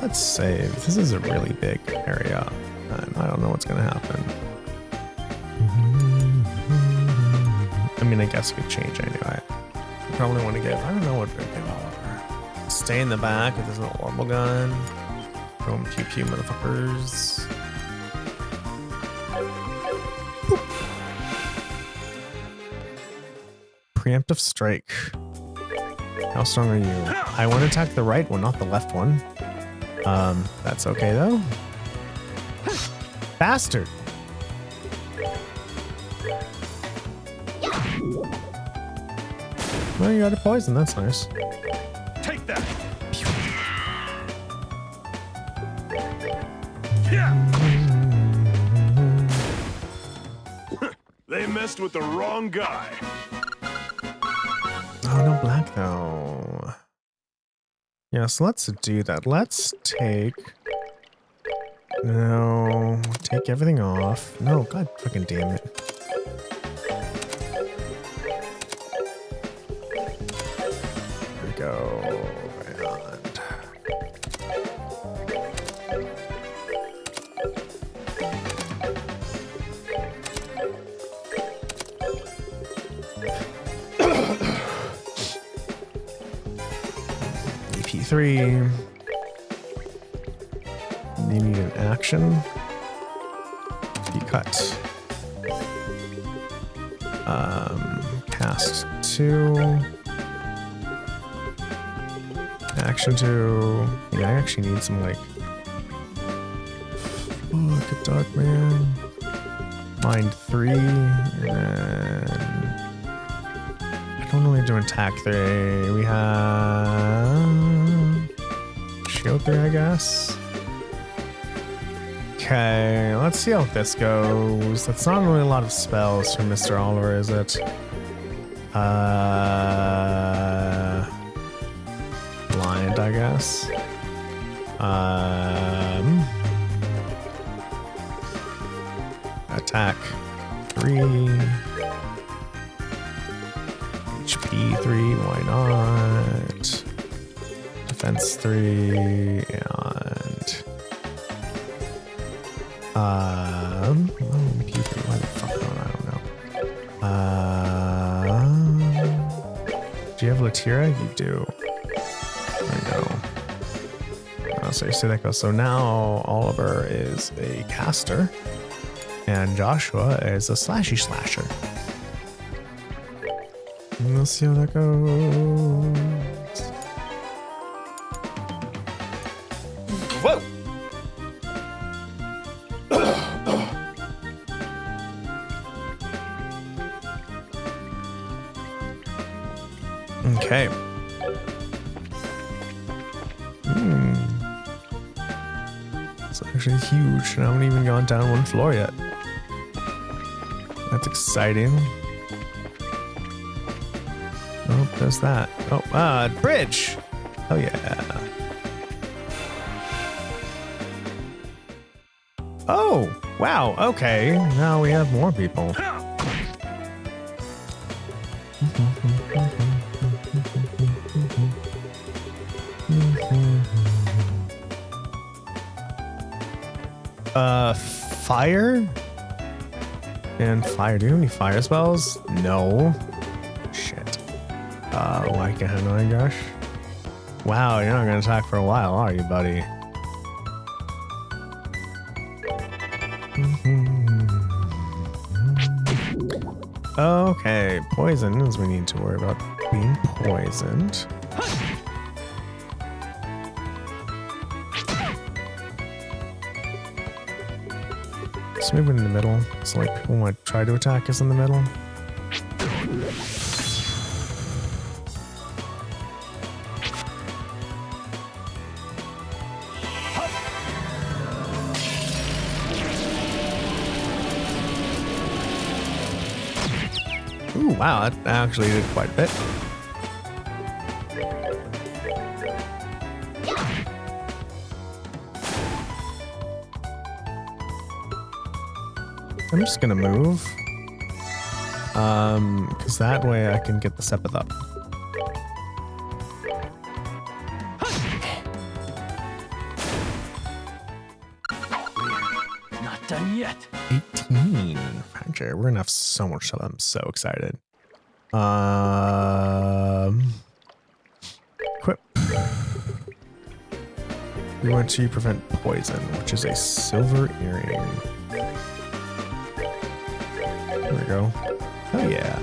[SPEAKER 1] Let's save. This is a really big area, and I don't know what's gonna happen. I mean, I guess we could change anyway. We probably want to give. I don't know what we're gonna give Oliver. Stay in the back with his little orbital gun. Throw him pew pew, motherfuckers. Boop. Preemptive strike. How strong are you? I want to attack the right one, not the left one. That's okay though. Bastard. Well, you got a poison. That's nice.
[SPEAKER 2] Take that. They messed with the wrong guy.
[SPEAKER 1] Oh, no black though. Yeah, so let's do that. Let's take... No, take everything off. No, god fucking damn it. There we go. Right on. EP3. You need an action. Be cut. Cast 2. Action 2. Yeah, I actually need some like. Oh, look at Dark Man. Mind 3. And then. I don't really do attack 3. We have. Shield 3, I guess. Okay, let's see how this goes. That's not really a lot of spells for Mr. Oliver, is it? Blind, I guess. Attack 3. HP 3, why not? Defense 3, and why the fuck not? I don't know. Do you have Latira? You do. There we go. So you see that goes. So now Oliver is a caster, and Joshua is a slashy slasher. And let's see how that goes.
[SPEAKER 2] Whoa!
[SPEAKER 1] Okay. It's actually huge, and I haven't even gone down one floor yet. That's exciting. Oh, there's that. Oh, bridge! Oh yeah. Oh, wow, okay. Now we have more people. Fire? And fire. Do you have any fire spells? No. Shit. Why can't I, gosh? Wow, you're not gonna attack for a while, are you, buddy? Okay, poison is we need to worry about being poisoned. Let's move it in the middle. So like people want to try to attack us in the middle. Ooh, wow, that actually did quite a bit. I'm just gonna move. Because that way I can get the Sepith up.
[SPEAKER 2] Not done yet.
[SPEAKER 1] 18. Fracture. We're gonna have so much stuff. I'm so excited. Equip. We want to prevent poison, which is a silver earring. There we go. Oh yeah.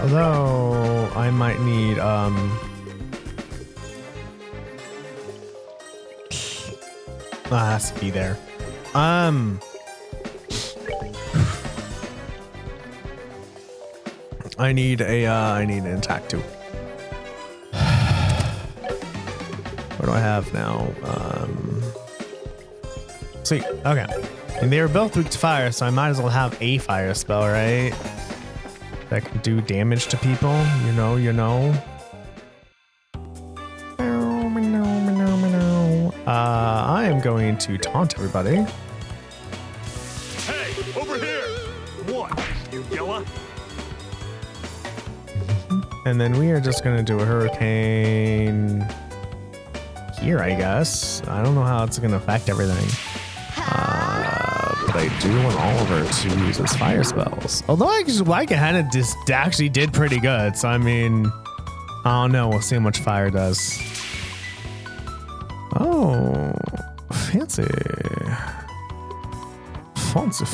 [SPEAKER 1] Although I might need has to be there. I need an attack too. What do I have now? Sweet. Okay. And they were both weak to fire, so I might as well have a fire spell, right? That can do damage to people. You know. I am going to taunt everybody.
[SPEAKER 4] Hey, over here! What, you yella?
[SPEAKER 1] And then we are just going to do a hurricane here, I guess. I don't know how it's going to affect everything. But I do want Oliver to use his fire spells. Although I kind of just actually did pretty good. So, I mean, I don't know. We'll see how much fire does. Oh, fancy. Fancy.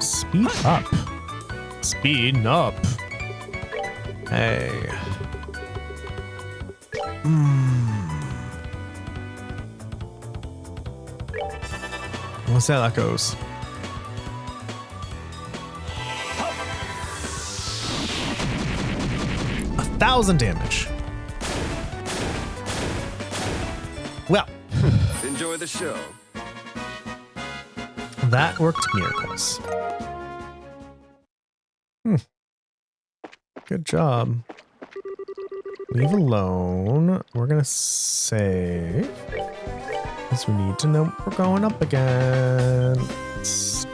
[SPEAKER 1] Speed up. Speed up. Hey. We'll see how that goes. A 1,000 damage. Well,
[SPEAKER 2] Enjoy the show.
[SPEAKER 1] that worked miracles. Good job. Leave alone. We're gonna save. Because we need to know we're going up again. It's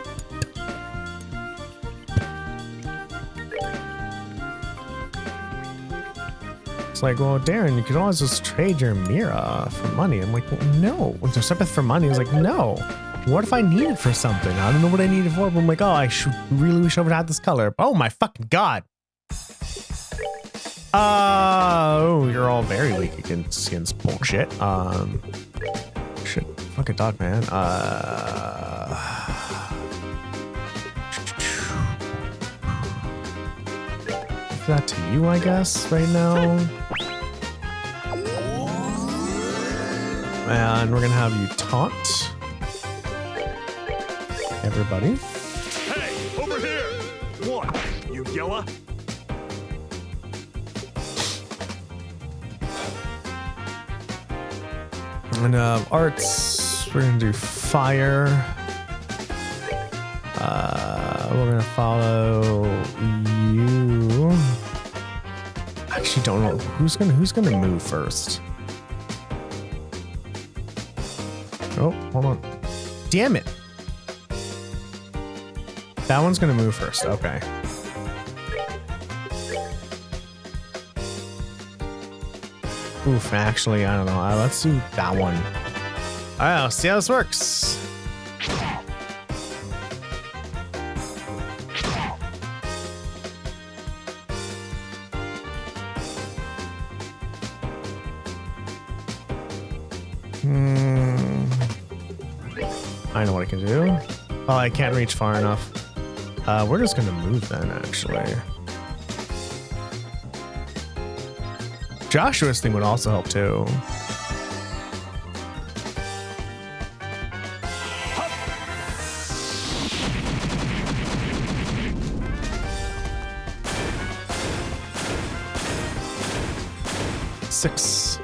[SPEAKER 1] like, well, Darren, you could always just trade your Mira for money. I'm like, well, no. When there's Sepith for money, I was like, no. What if I need it for something? I don't know what I need it for, but I'm like, oh, I really wish I would have this color. Oh my fucking god. Oh, you're all very weak against bullshit. Shit, fucking dog, man. Give that to you, I guess, right now. And we're gonna have you taunt everybody.
[SPEAKER 4] Hey, over here! What, you yella?
[SPEAKER 1] And arts, we're gonna do fire. We're gonna follow you. Actually, don't know who's gonna move first. Oh, hold on. Damn it. That one's gonna move first. Okay. Oof, actually, I don't know. Let's do that one. All right, let's see how this works. I know what I can do. Oh, I can't reach far enough. We're just gonna move then, actually. Joshua's thing would also help too. Six.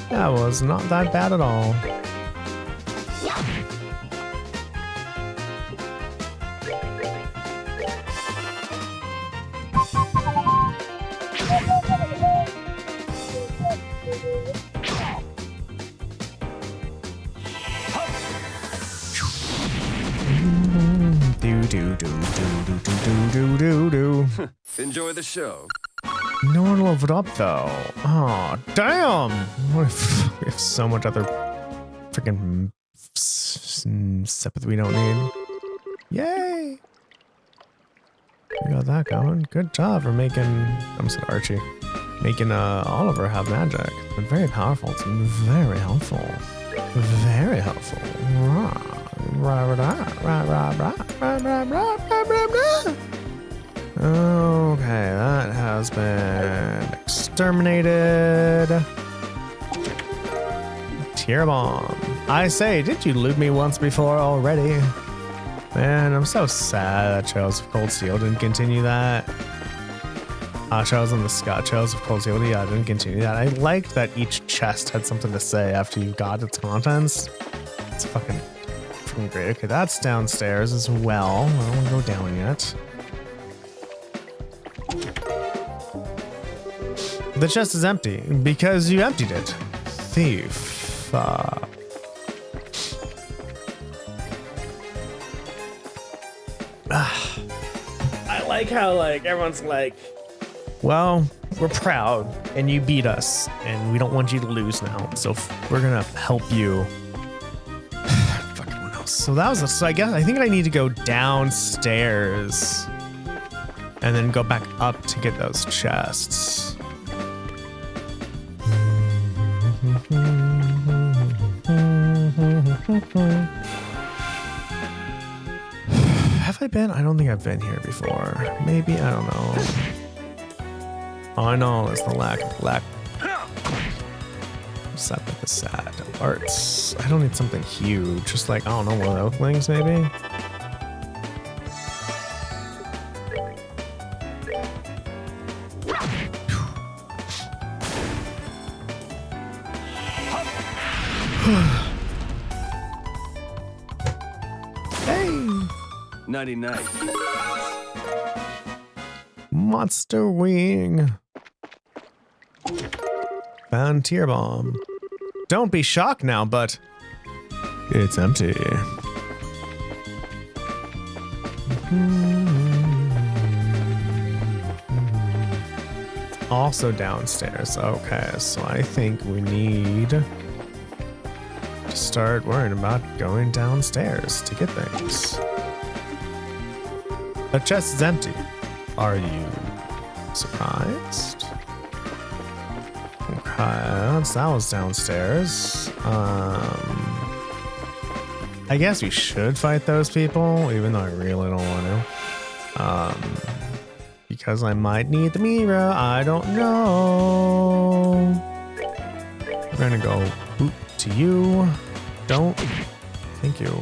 [SPEAKER 1] That was not that bad at all.
[SPEAKER 2] Enjoy the show.
[SPEAKER 1] No one leveled up though. Oh, damn. What if we have so much other freaking sympathy we don't need? Yay. We got that going. Good job for making, I almost said Archie, making Oliver have magic. It's been very powerful. It's been very helpful. Very helpful. Okay, that has been exterminated. Tear bomb. I say, did you loot me once before already? Man, I'm so sad that Trails of Cold Steel didn't continue that. Trails on the Sky, Trails of Cold Steel, yeah, I didn't continue that. I liked that each chest had something to say after you got its contents. It's fucking great. Okay, that's downstairs as well. I don't want to go down yet. The chest is empty because you emptied it. Thief. I like how everyone's like, well, we're proud and you beat us and we don't want you to lose now. So we're gonna help you. Fucking what else? So that was so I think I need to go downstairs and then go back up to get those chests. Have I been? I don't think I've been here before. Maybe, I don't know. All I know is the lack. Sad with the sad arts. I don't need something huge. Just like, I don't know, one of those things maybe. Hey!
[SPEAKER 2] 99.
[SPEAKER 1] Monster wing. Found tear bomb. Don't be shocked now, but it's empty. Also downstairs. Okay, so I think we need to start worrying about going downstairs to get things. The chest is empty. Are you surprised? Okay, that was downstairs. I guess we should fight those people, even though I really don't want to. Because I might need the mirror. I don't know. We're gonna go boop to you. Don't. Thank you.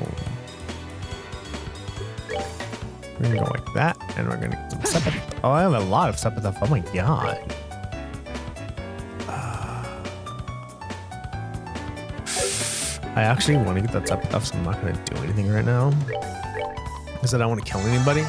[SPEAKER 1] We're gonna go like that, and we're gonna get some sepith. Oh, I have a lot of sepith. Oh my god. I actually want to get that sepith, so I'm not gonna do anything right now. Because I don't want to kill anybody.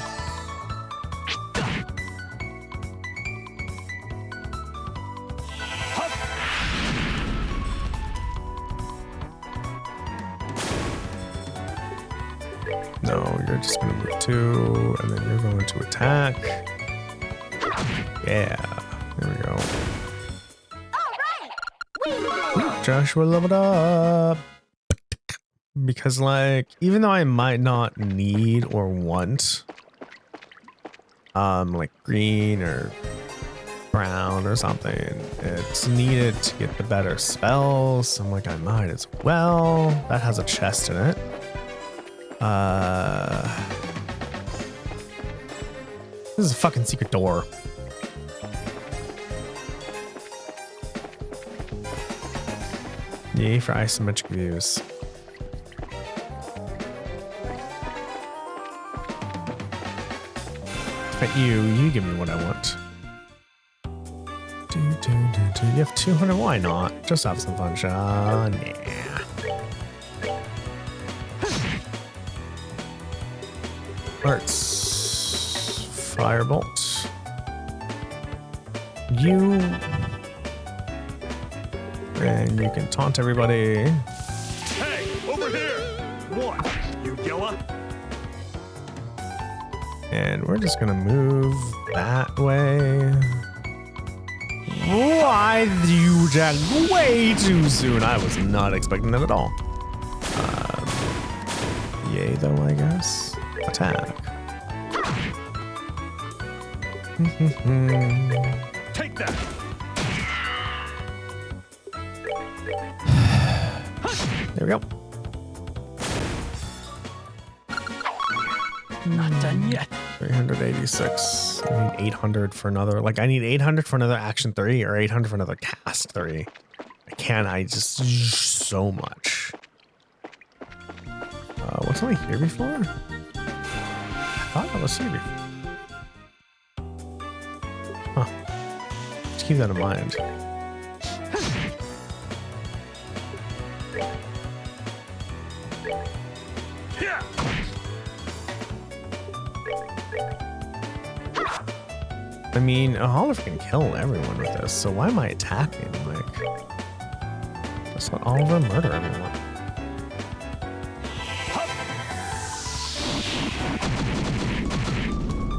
[SPEAKER 1] No, you're just gonna move 2, and then you're going to attack. Yeah, there we go. Ooh, Joshua leveled up. Because even though I might not need or want like green or ground or something. It's needed to get the better spells. I'm like, I might as well. That has a chest in it. This is a fucking secret door. Yay for isometric views. But you give me what I want. You have 200, why not? Just have some fun, Sean. Yeah. Arts. Firebolt. You. And you can taunt everybody.
[SPEAKER 4] Hey, over here! What? You Gilla?
[SPEAKER 1] And we're just gonna move that way. Why you jack way too soon? I was not expecting that at all. Yay though, I guess. Attack.
[SPEAKER 4] Take that!
[SPEAKER 1] There we go.
[SPEAKER 2] Not done yet.
[SPEAKER 1] 386. I need 800 for another. Like, I need 800 for another action 3 or 800 for another cast 3. I just so much. Wasn't I here before? I thought I was here before. Huh. Just keep that in mind.
[SPEAKER 4] Yeah!
[SPEAKER 1] I mean, Oliver can kill everyone with this, so why am I attacking? Like, just let Oliver murder everyone.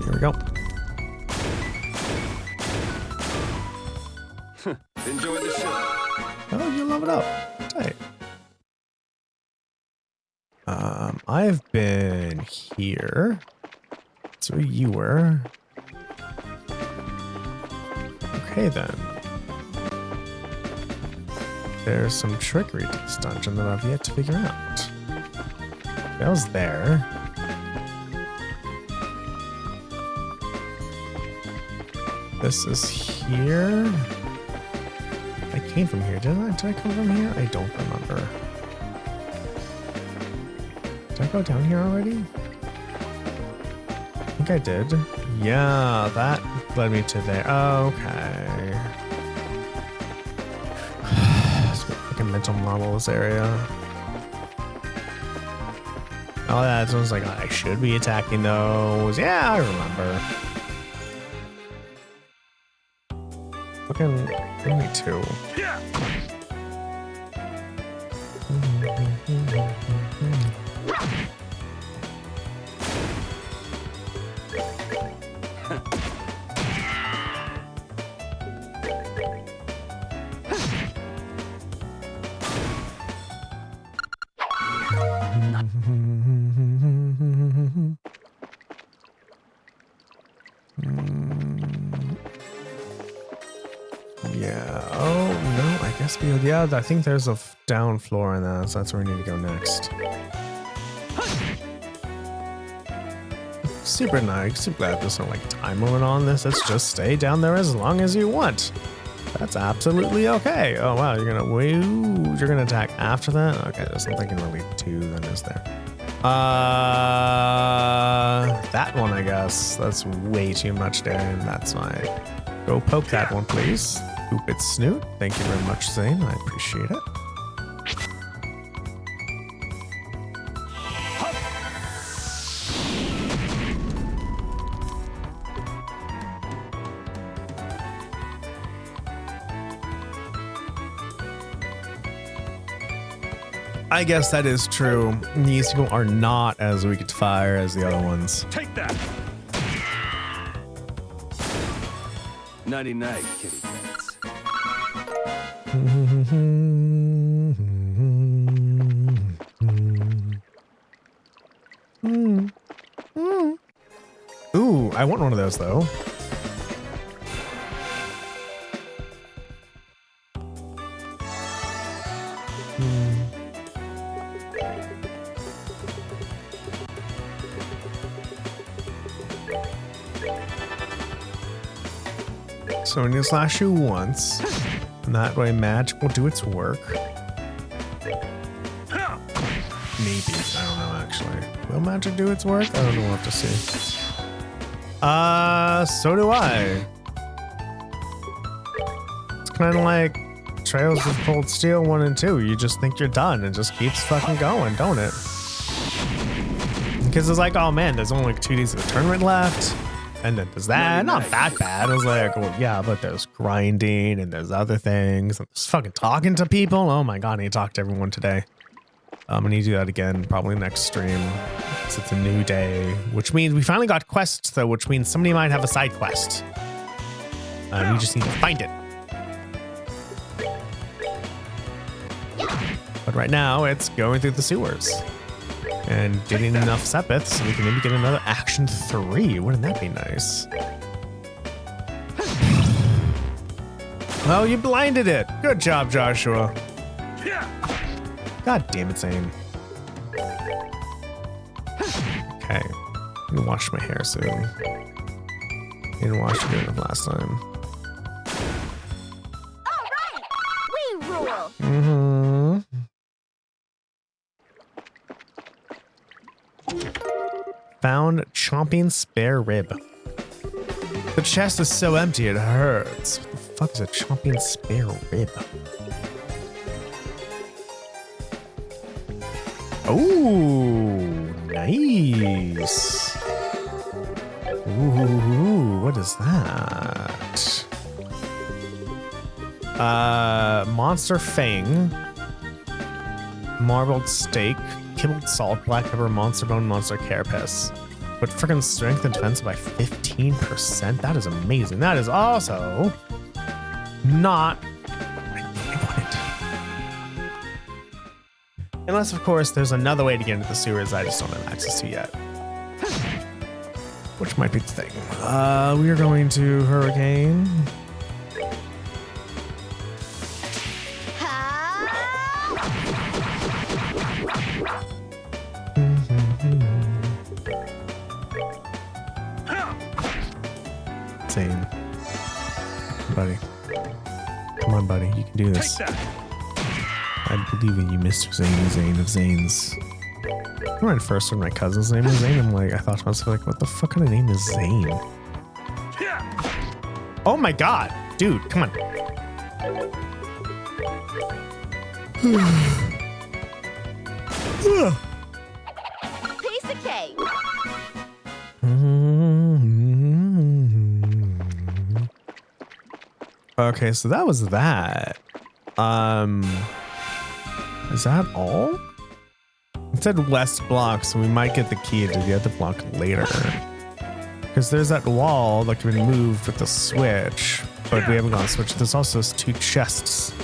[SPEAKER 1] Here we go.
[SPEAKER 2] Enjoy the show.
[SPEAKER 1] Oh, you love it up. Tight. I've been here. That's where you were. Okay, then. There's some trickery to this dungeon that I've yet to figure out. That was there. This is here. I came from here, didn't I? Did I come from here? I don't remember. Did I go down here already? I think I did. Yeah, that led me to there. Okay. It's like a mental model, this area. Oh, that sounds like I should be attacking those. Yeah, I remember. Fucking give me 2.
[SPEAKER 4] Yeah!
[SPEAKER 1] Yeah. Oh, no, I guess we... Yeah, I think there's a down floor in that, so that's where we need to go next. Super nice. Super glad there's no, like, time limit on this. Let's just stay down there as long as you want. That's absolutely okay. Oh, wow, you're gonna... Woo, you're gonna attack after that? Okay, there's something in relief 2 then, is there? That one, I guess. That's way too much there, that's fine. Go poke that one, please. Poop its snoot. Thank you very much, Zane. I appreciate it. I guess that is true. These people are not as weak to fire as the other ones.
[SPEAKER 4] Take that!
[SPEAKER 2] Nighty night, kitty cats.
[SPEAKER 1] Ooh, I want one of those though. So we need to slash you once, and that way magic will do its work. Maybe. I don't know, actually. Will magic do its work? I don't know. We'll have to see. So do I. It's kind of like Trails of Cold Steel 1 and 2. You just think you're done and just keeps fucking going, don't it? Because it's like, oh man, there's only like 2 days of the tournament left. And then there's that. Not that bad. I was like, well, yeah, but there's grinding and there's other things. And there's fucking talking to people. Oh my god, I need to talk to everyone today. I need to do that again, probably next stream. So it's a new day, which means we finally got quests though, which means somebody might have a side quest. We just need to find it. But right now it's going through the sewers and getting enough sepiths so we can maybe get another action 3. Wouldn't that be nice? Well, you blinded it. Good job, Joshua. God damn it, Zane. Okay. I'm gonna wash my hair soon. I didn't wash it good enough last time.
[SPEAKER 3] All right, we rule.
[SPEAKER 1] Mm-hmm. Found chomping spare rib. The chest is so empty it hurts. What the fuck is a chomping spare rib? Oh, nice. Ooh, what is that? Monster fang, marbled steak, kibbled salt, black pepper, monster bone, monster carapace. But freaking strength and defense by 15%. That is amazing. That is also not. Unless, of course, there's another way to get into the sewers I just don't have access to yet. Which might be the thing. We are going to Hurricane. Zane. Buddy. Come on, buddy. You can do this. I believe in you, Mr. Zane, Zane of Zanes. When I first heard my cousin's name was Zane, I thought to myself, like, what the fuck kind of name is Zane? Oh my god, dude, come on.
[SPEAKER 3] Piece of cake.
[SPEAKER 1] Okay, so that was that. Is that all? It said west block, so we might get the key to the other block later. Because there's that wall that can be moved with the switch, but we haven't got a switch. There's also 2 chests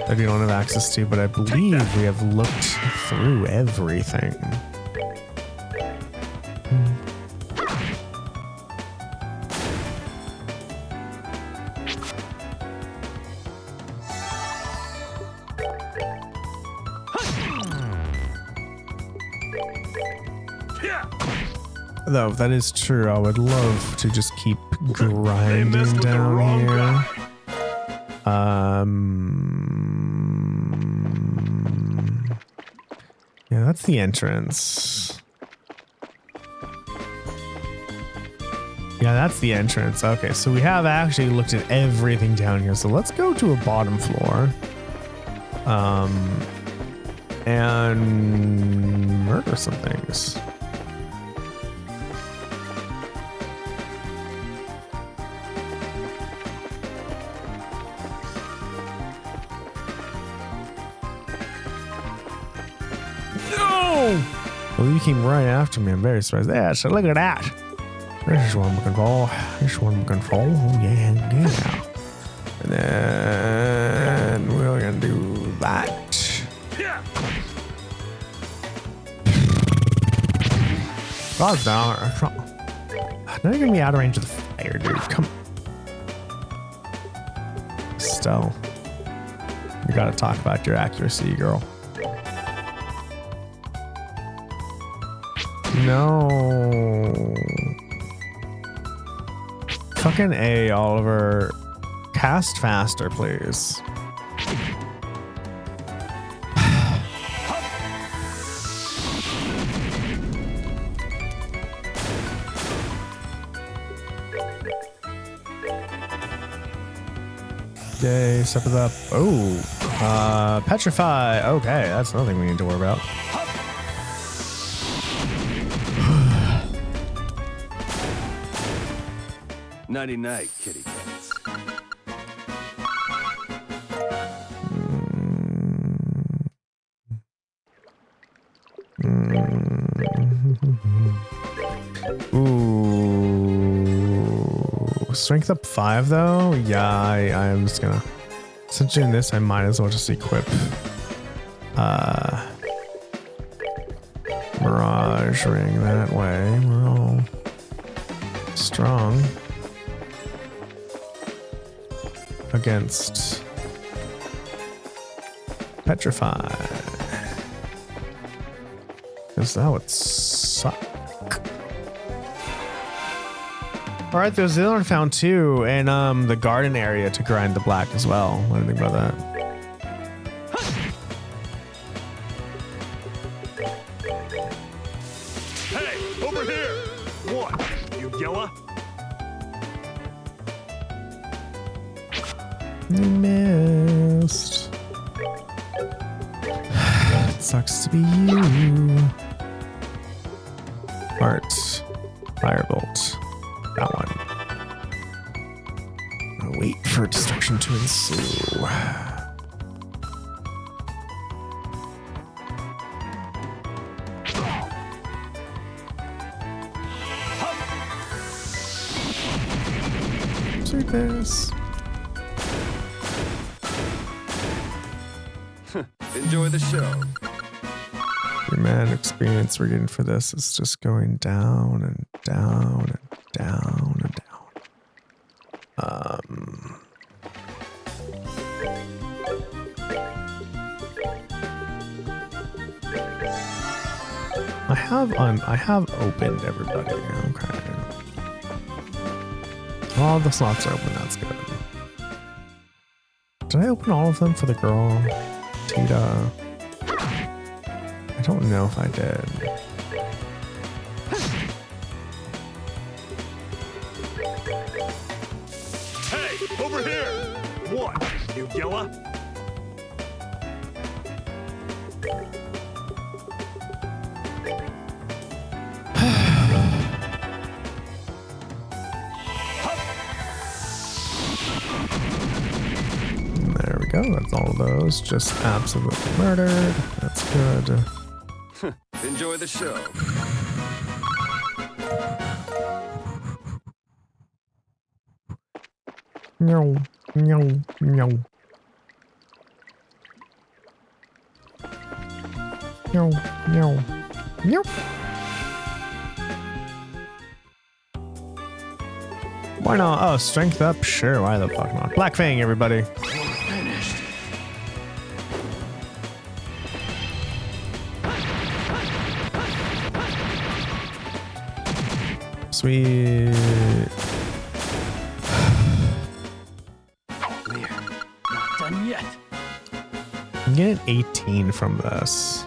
[SPEAKER 1] that we don't have access to, but I believe we have looked through everything. Though, if that is true, I would love to just keep grinding down here. Yeah, that's the entrance. Yeah, that's the entrance. Okay, so we have actually looked at everything down here. So let's go to a bottom floor. And murder some things. Well, you came right after me. I'm very surprised. Yeah, so look at that. This is what I'm looking for. This is what I'm looking for. Oh, yeah, yeah. And then we're going to do that. God's down. Now you're going to be out of range of the fire, dude. Come on. Still. We gotta talk about your accuracy, girl. No. Fucking A, Oliver. Cast faster, please. Yay, step it up. Oh, petrify. Okay, that's nothing we need to worry about.
[SPEAKER 2] Nighty night, kitty cats.
[SPEAKER 1] Ooh, strength up 5 though. Yeah, I'm just gonna. Since doing this, I might as well just equip. Mirage ring that way. We're all strong against petrify. Because that would suck. All right, there's the other one found too, and the garden area to grind the black as well. What do you think about that?
[SPEAKER 4] Hey, over here! What? You yella?
[SPEAKER 1] You missed. It sucks to be you. Heart. Firebolt. That one. I'll wait for destruction to ensue. Take this.
[SPEAKER 2] Enjoy the show.
[SPEAKER 1] The amount of experience we're getting for this is just going down and down and down and down. I have opened everybody. Okay. All the slots are open. That's good. Did I open all of them for the girl, Tita? I don't know if I did.
[SPEAKER 4] Hey, over here! What? You yella?
[SPEAKER 1] There we go. That's all of those. Just absolutely murdered. That's good.
[SPEAKER 2] Enjoy the show.
[SPEAKER 1] No, no, no. No, no, no. Why not? Oh, strength up? Sure, why the fuck not? Black Fang, everybody.
[SPEAKER 2] Finished.
[SPEAKER 1] Sweet.
[SPEAKER 2] We're not done yet.
[SPEAKER 1] I'm getting 18 from this.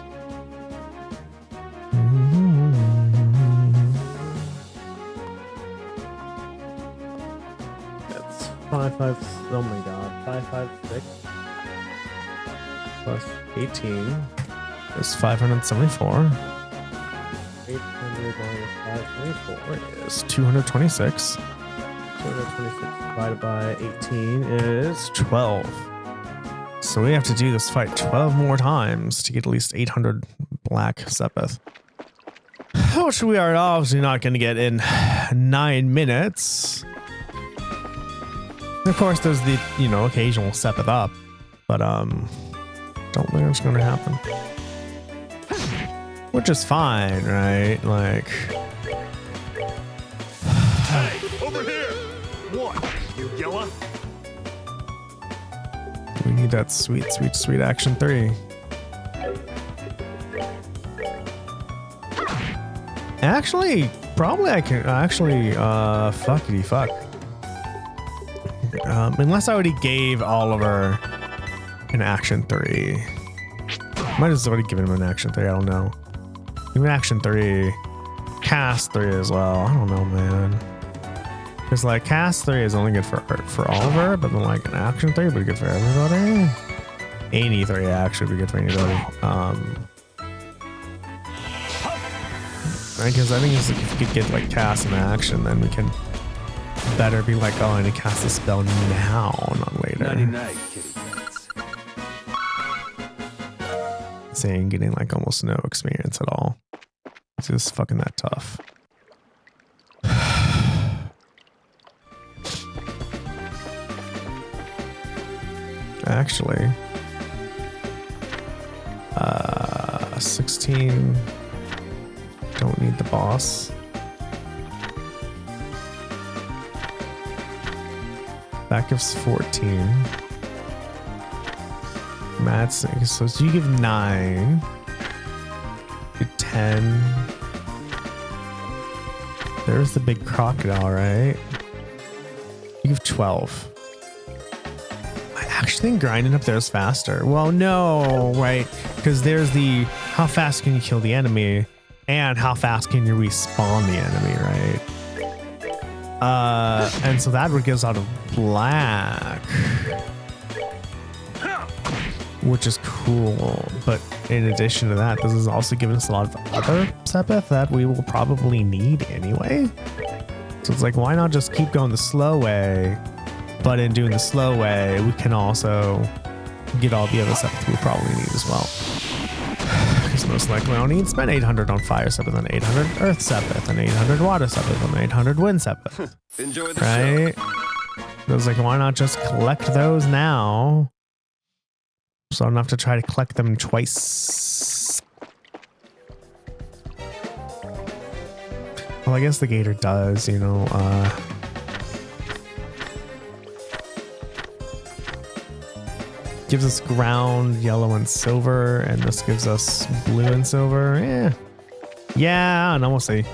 [SPEAKER 1] That's 556. Oh my god. 556 plus 18 is 574. 800 minus 524 is 226. 226 divided by 18 is 12. So we have to do this fight 12 more times to get at least 800 black Sepith. Which we are obviously not going to get in 9 minutes. Of course, there's the, occasional Sepith up. But, don't think it's going to happen. Which is fine, right? Like...
[SPEAKER 4] Hey, over here! What? You yella?
[SPEAKER 1] We need that sweet, sweet, sweet action 3. Actually, probably I can actually, fuckity fuck. Unless I already gave Oliver an action 3. Might have already given him an action 3, I don't know. Even action 3, cast 3 as well. I don't know, man. Because like cast 3 is only good for Oliver, but then like an action 3 would be good for everybody. Any 3 actually would be good for anybody. Because I think it's like if you could get like cast and action, then we can better be like, oh, I need to cast the spell now, not later.
[SPEAKER 2] Nighty night, kitty cats.
[SPEAKER 1] Saying getting like almost no experience at all. It's just fucking that tough. Actually, 16. Don't need the boss. That gives 14. Matt, so you give 9. Do 10. There's the big crocodile, right? You give 12. I actually think grinding up there is faster. Well, no, right? Because there's the how fast can you kill the enemy and how fast can you respawn the enemy, right? And so that would get us out of black, which is cool. But in addition to that, this is also giving us a lot of other Sepith that we will probably need anyway. So it's like, why not just keep going the slow way? But in doing the slow way, we can also get all the other Sepith we probably need as well. Because most likely I'll need to spend 800 on fire Sepith, and 800 earth Sepith, and 800 water Sepith, and 800 wind Sepith.
[SPEAKER 2] Enjoy the
[SPEAKER 1] right? I was like, why not just collect those now? So I don't have to try to collect them twice. Well, I guess the gator does, you know, gives us ground, yellow, and silver, and this gives us blue and silver. Yeah, and almost say.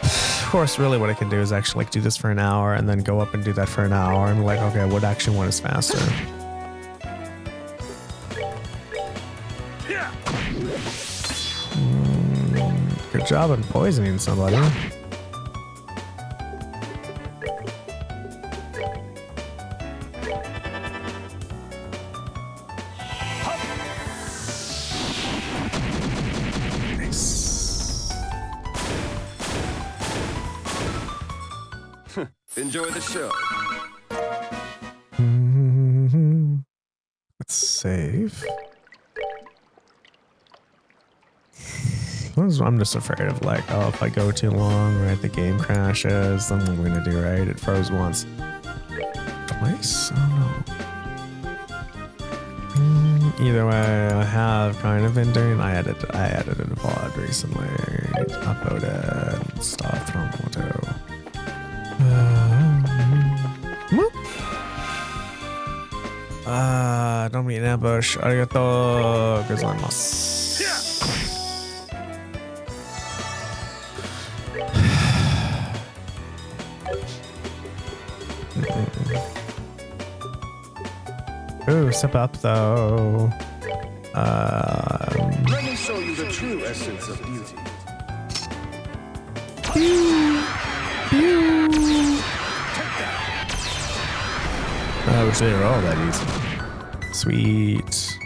[SPEAKER 1] Of course, really what I can do is actually like do this for an hour and then go up and do that for an hour and be like, okay, what action one is faster? Good job on poisoning somebody.
[SPEAKER 2] Enjoy the show.
[SPEAKER 1] Let's save. I'm just afraid of like, oh, if I go too long, right, the game crashes, then what am I gonna do, right? It froze once. Twice? I don't know. Either way, I have kind of been doing, I edited a VOD recently, uploaded stuff from Auto. Don't be an ambush. Arigato gozaimasu. Ooh, step up though.
[SPEAKER 4] Let me show you the true essence of beauty.
[SPEAKER 1] I wish they were all that easy. Sweet.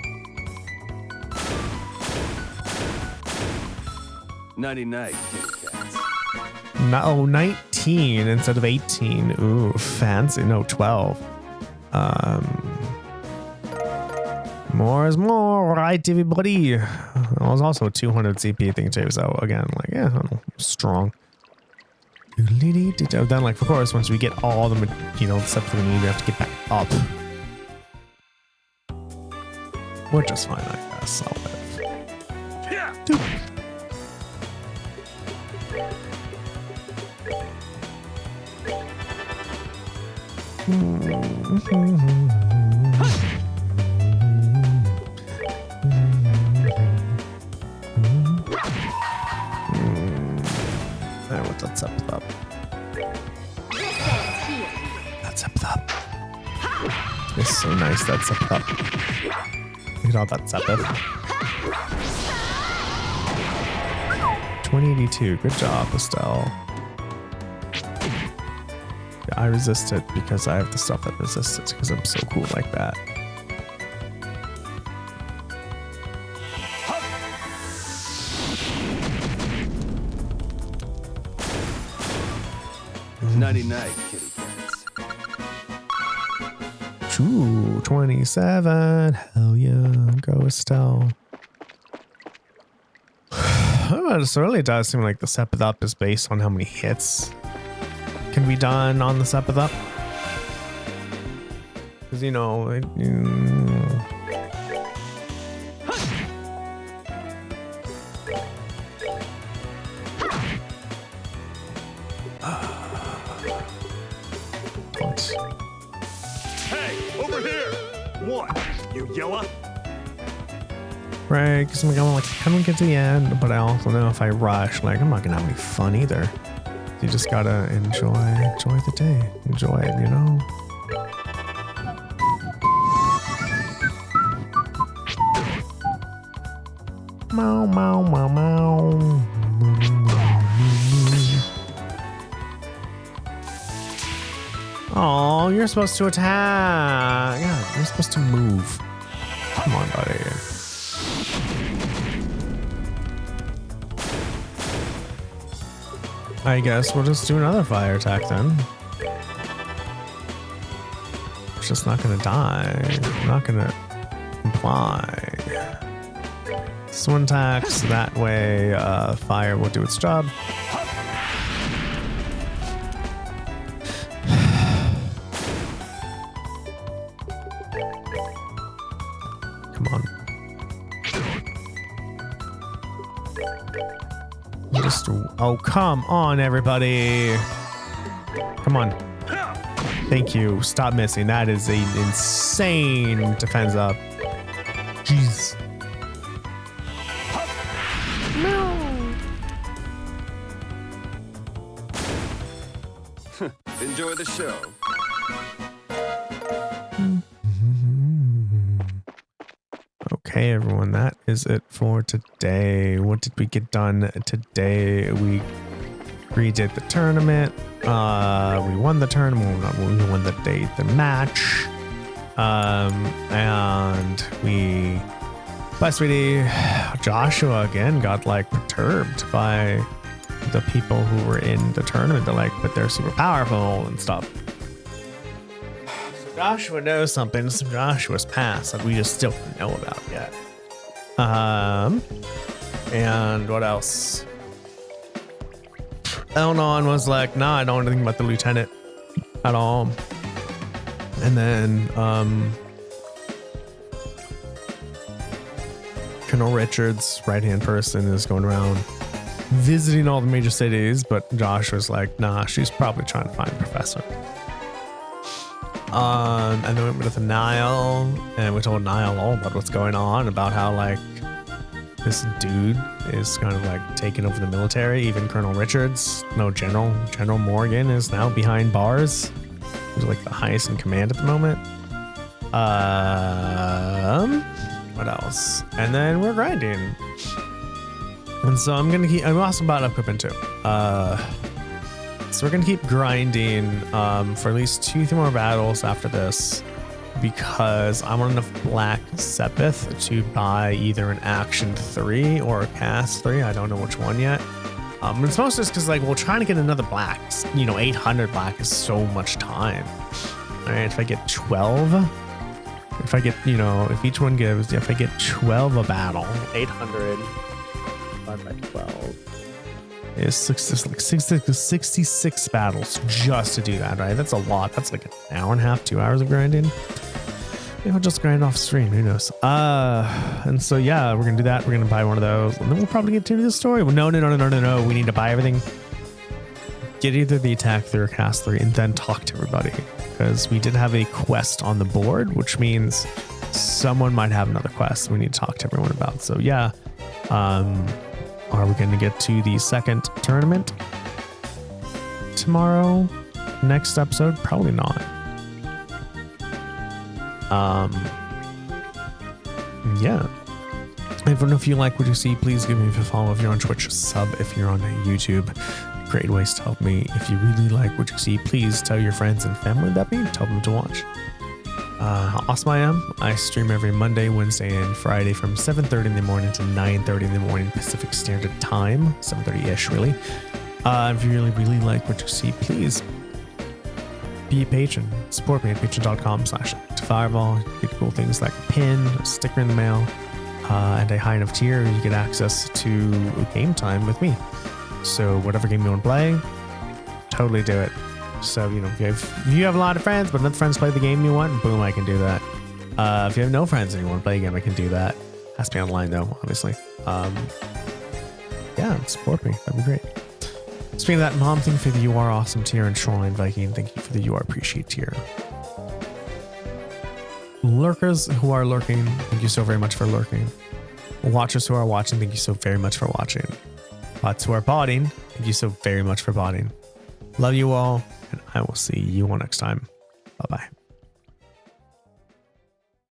[SPEAKER 2] 99 kitty cats.
[SPEAKER 1] No, 19 instead of 18. Ooh, fancy. No, 12. More is more, right, everybody? It was also a 200 CP thing too, so again, like, yeah, I don't know, strong. Then, like, of course, once we get all the, you know, stuff that we need, we have to get back up. Which is fine, I guess. I'll live. Doop. That's up.
[SPEAKER 3] This ends here.
[SPEAKER 1] That's up. It's so nice. That's up. Look at all that Sepith. 2082. Good job, Estelle. Yeah, I resist it because I have the stuff that resists it because I'm so cool like that.
[SPEAKER 2] Nighty night, kitty cats.
[SPEAKER 1] Ooh, 27. Hell yeah. Go Estelle. This really does seem like the Sepith Up is based on how many hits can be done on the Sepith Up. Because, you know,
[SPEAKER 4] Hey, over here! What? You yella?
[SPEAKER 1] right, because I'm like, how do we get to the end? But I also know if I rush, like, I'm not gonna have any fun either. You just gotta enjoy the day. Enjoy it, you know? Meow, meow, meow, meow. Oh, you're supposed to attack. Yeah, you're supposed to move. Come on, buddy. I guess we'll just do another fire attack then. It's just not gonna die. I'm not gonna comply. This one attacks, that way fire will do its job. Come on. Just, oh, come on, everybody. Come on. Thank you. Stop missing. That is an insane defense up. Jeez.
[SPEAKER 2] Enjoy the show.
[SPEAKER 1] Okay, everyone, that is it for today. What did we get done today? We redid the tournament. We won the tournament. We won the match. And we, bye, sweetie. Joshua again got like perturbed by the people who were in the tournament. They're like, but they're super powerful and stuff. Joshua knows something. Some Joshua's past that we just still don't know about yet. And what else? Elnon was like, nah, I don't know anything about the lieutenant at all. And then Colonel Richards, right-hand person, is going around visiting all the major cities, but Joshua's like, nah, she's probably trying to find a professor. And then we went with Nial, and we told Nial all about what's going on, about how like this dude is kind of like taking over the military. Even Colonel Richards, no, General Morgan is now behind bars. He's like the highest in command at the moment. What else? And then we're grinding. And so I'm also about equipment too. So we're gonna keep grinding for at least 2-3 more battles after this, because I want enough black Sepith to buy either an action 3 or a cast 3. I don't know which one yet. It's mostly just because like we're trying to get another black. 800 black is so much time. All right, if I get 12, if I get if each one gives, if I get 12 a battle, 800 divided by 12. Is 66 battles just to do that, right? That's a lot. That's like an hour and a half, 2 hours of grinding. Maybe I'll just grind off stream. Who knows? And so yeah, we're gonna do that. We're gonna buy one of those, and then we'll probably get to the story. Well, no. We need to buy everything. Get either the attack 3 or cast 3, and then talk to everybody, because we did have a quest on the board, which means someone might have another quest we need to talk to everyone about. So yeah. Are we going to get to the second tournament? tomorrow. Next episode, probably not. Yeah. I don't know if you like what you see, please give me a follow if you're on Twitch, sub if you're on YouTube. Great ways to help me. If you really like what you see, please tell your friends and family about me. Tell them to watch. How awesome I am. I stream every Monday, Wednesday, and Friday from 7:30 in the morning to 9:30 in the morning Pacific Standard Time. 7:30-ish, really. If you really like what you see, please be a patron. Support me at patreon.com/fireball. Get cool things like a pin, a sticker in the mail, and a high enough tier, you get access to game time with me. So whatever game you want to play, totally do it. So, you know, if you have a lot of friends, but none of the friends play the game you want, boom, I can do that. If you have no friends and you want to play a game, I can do that. Has to be online though, obviously. Yeah, support me. That'd be great. Speaking of that, Mom, thank you for the You Are Awesome tier, and Shoreline Viking, thank you for the You Are Appreciate tier. Lurkers who are lurking, thank you so very much for lurking. Watchers who are watching, thank you so very much for watching. Bots who are botting, thank you so very much for botting. Love you all, and I will see you all next time. Bye-bye.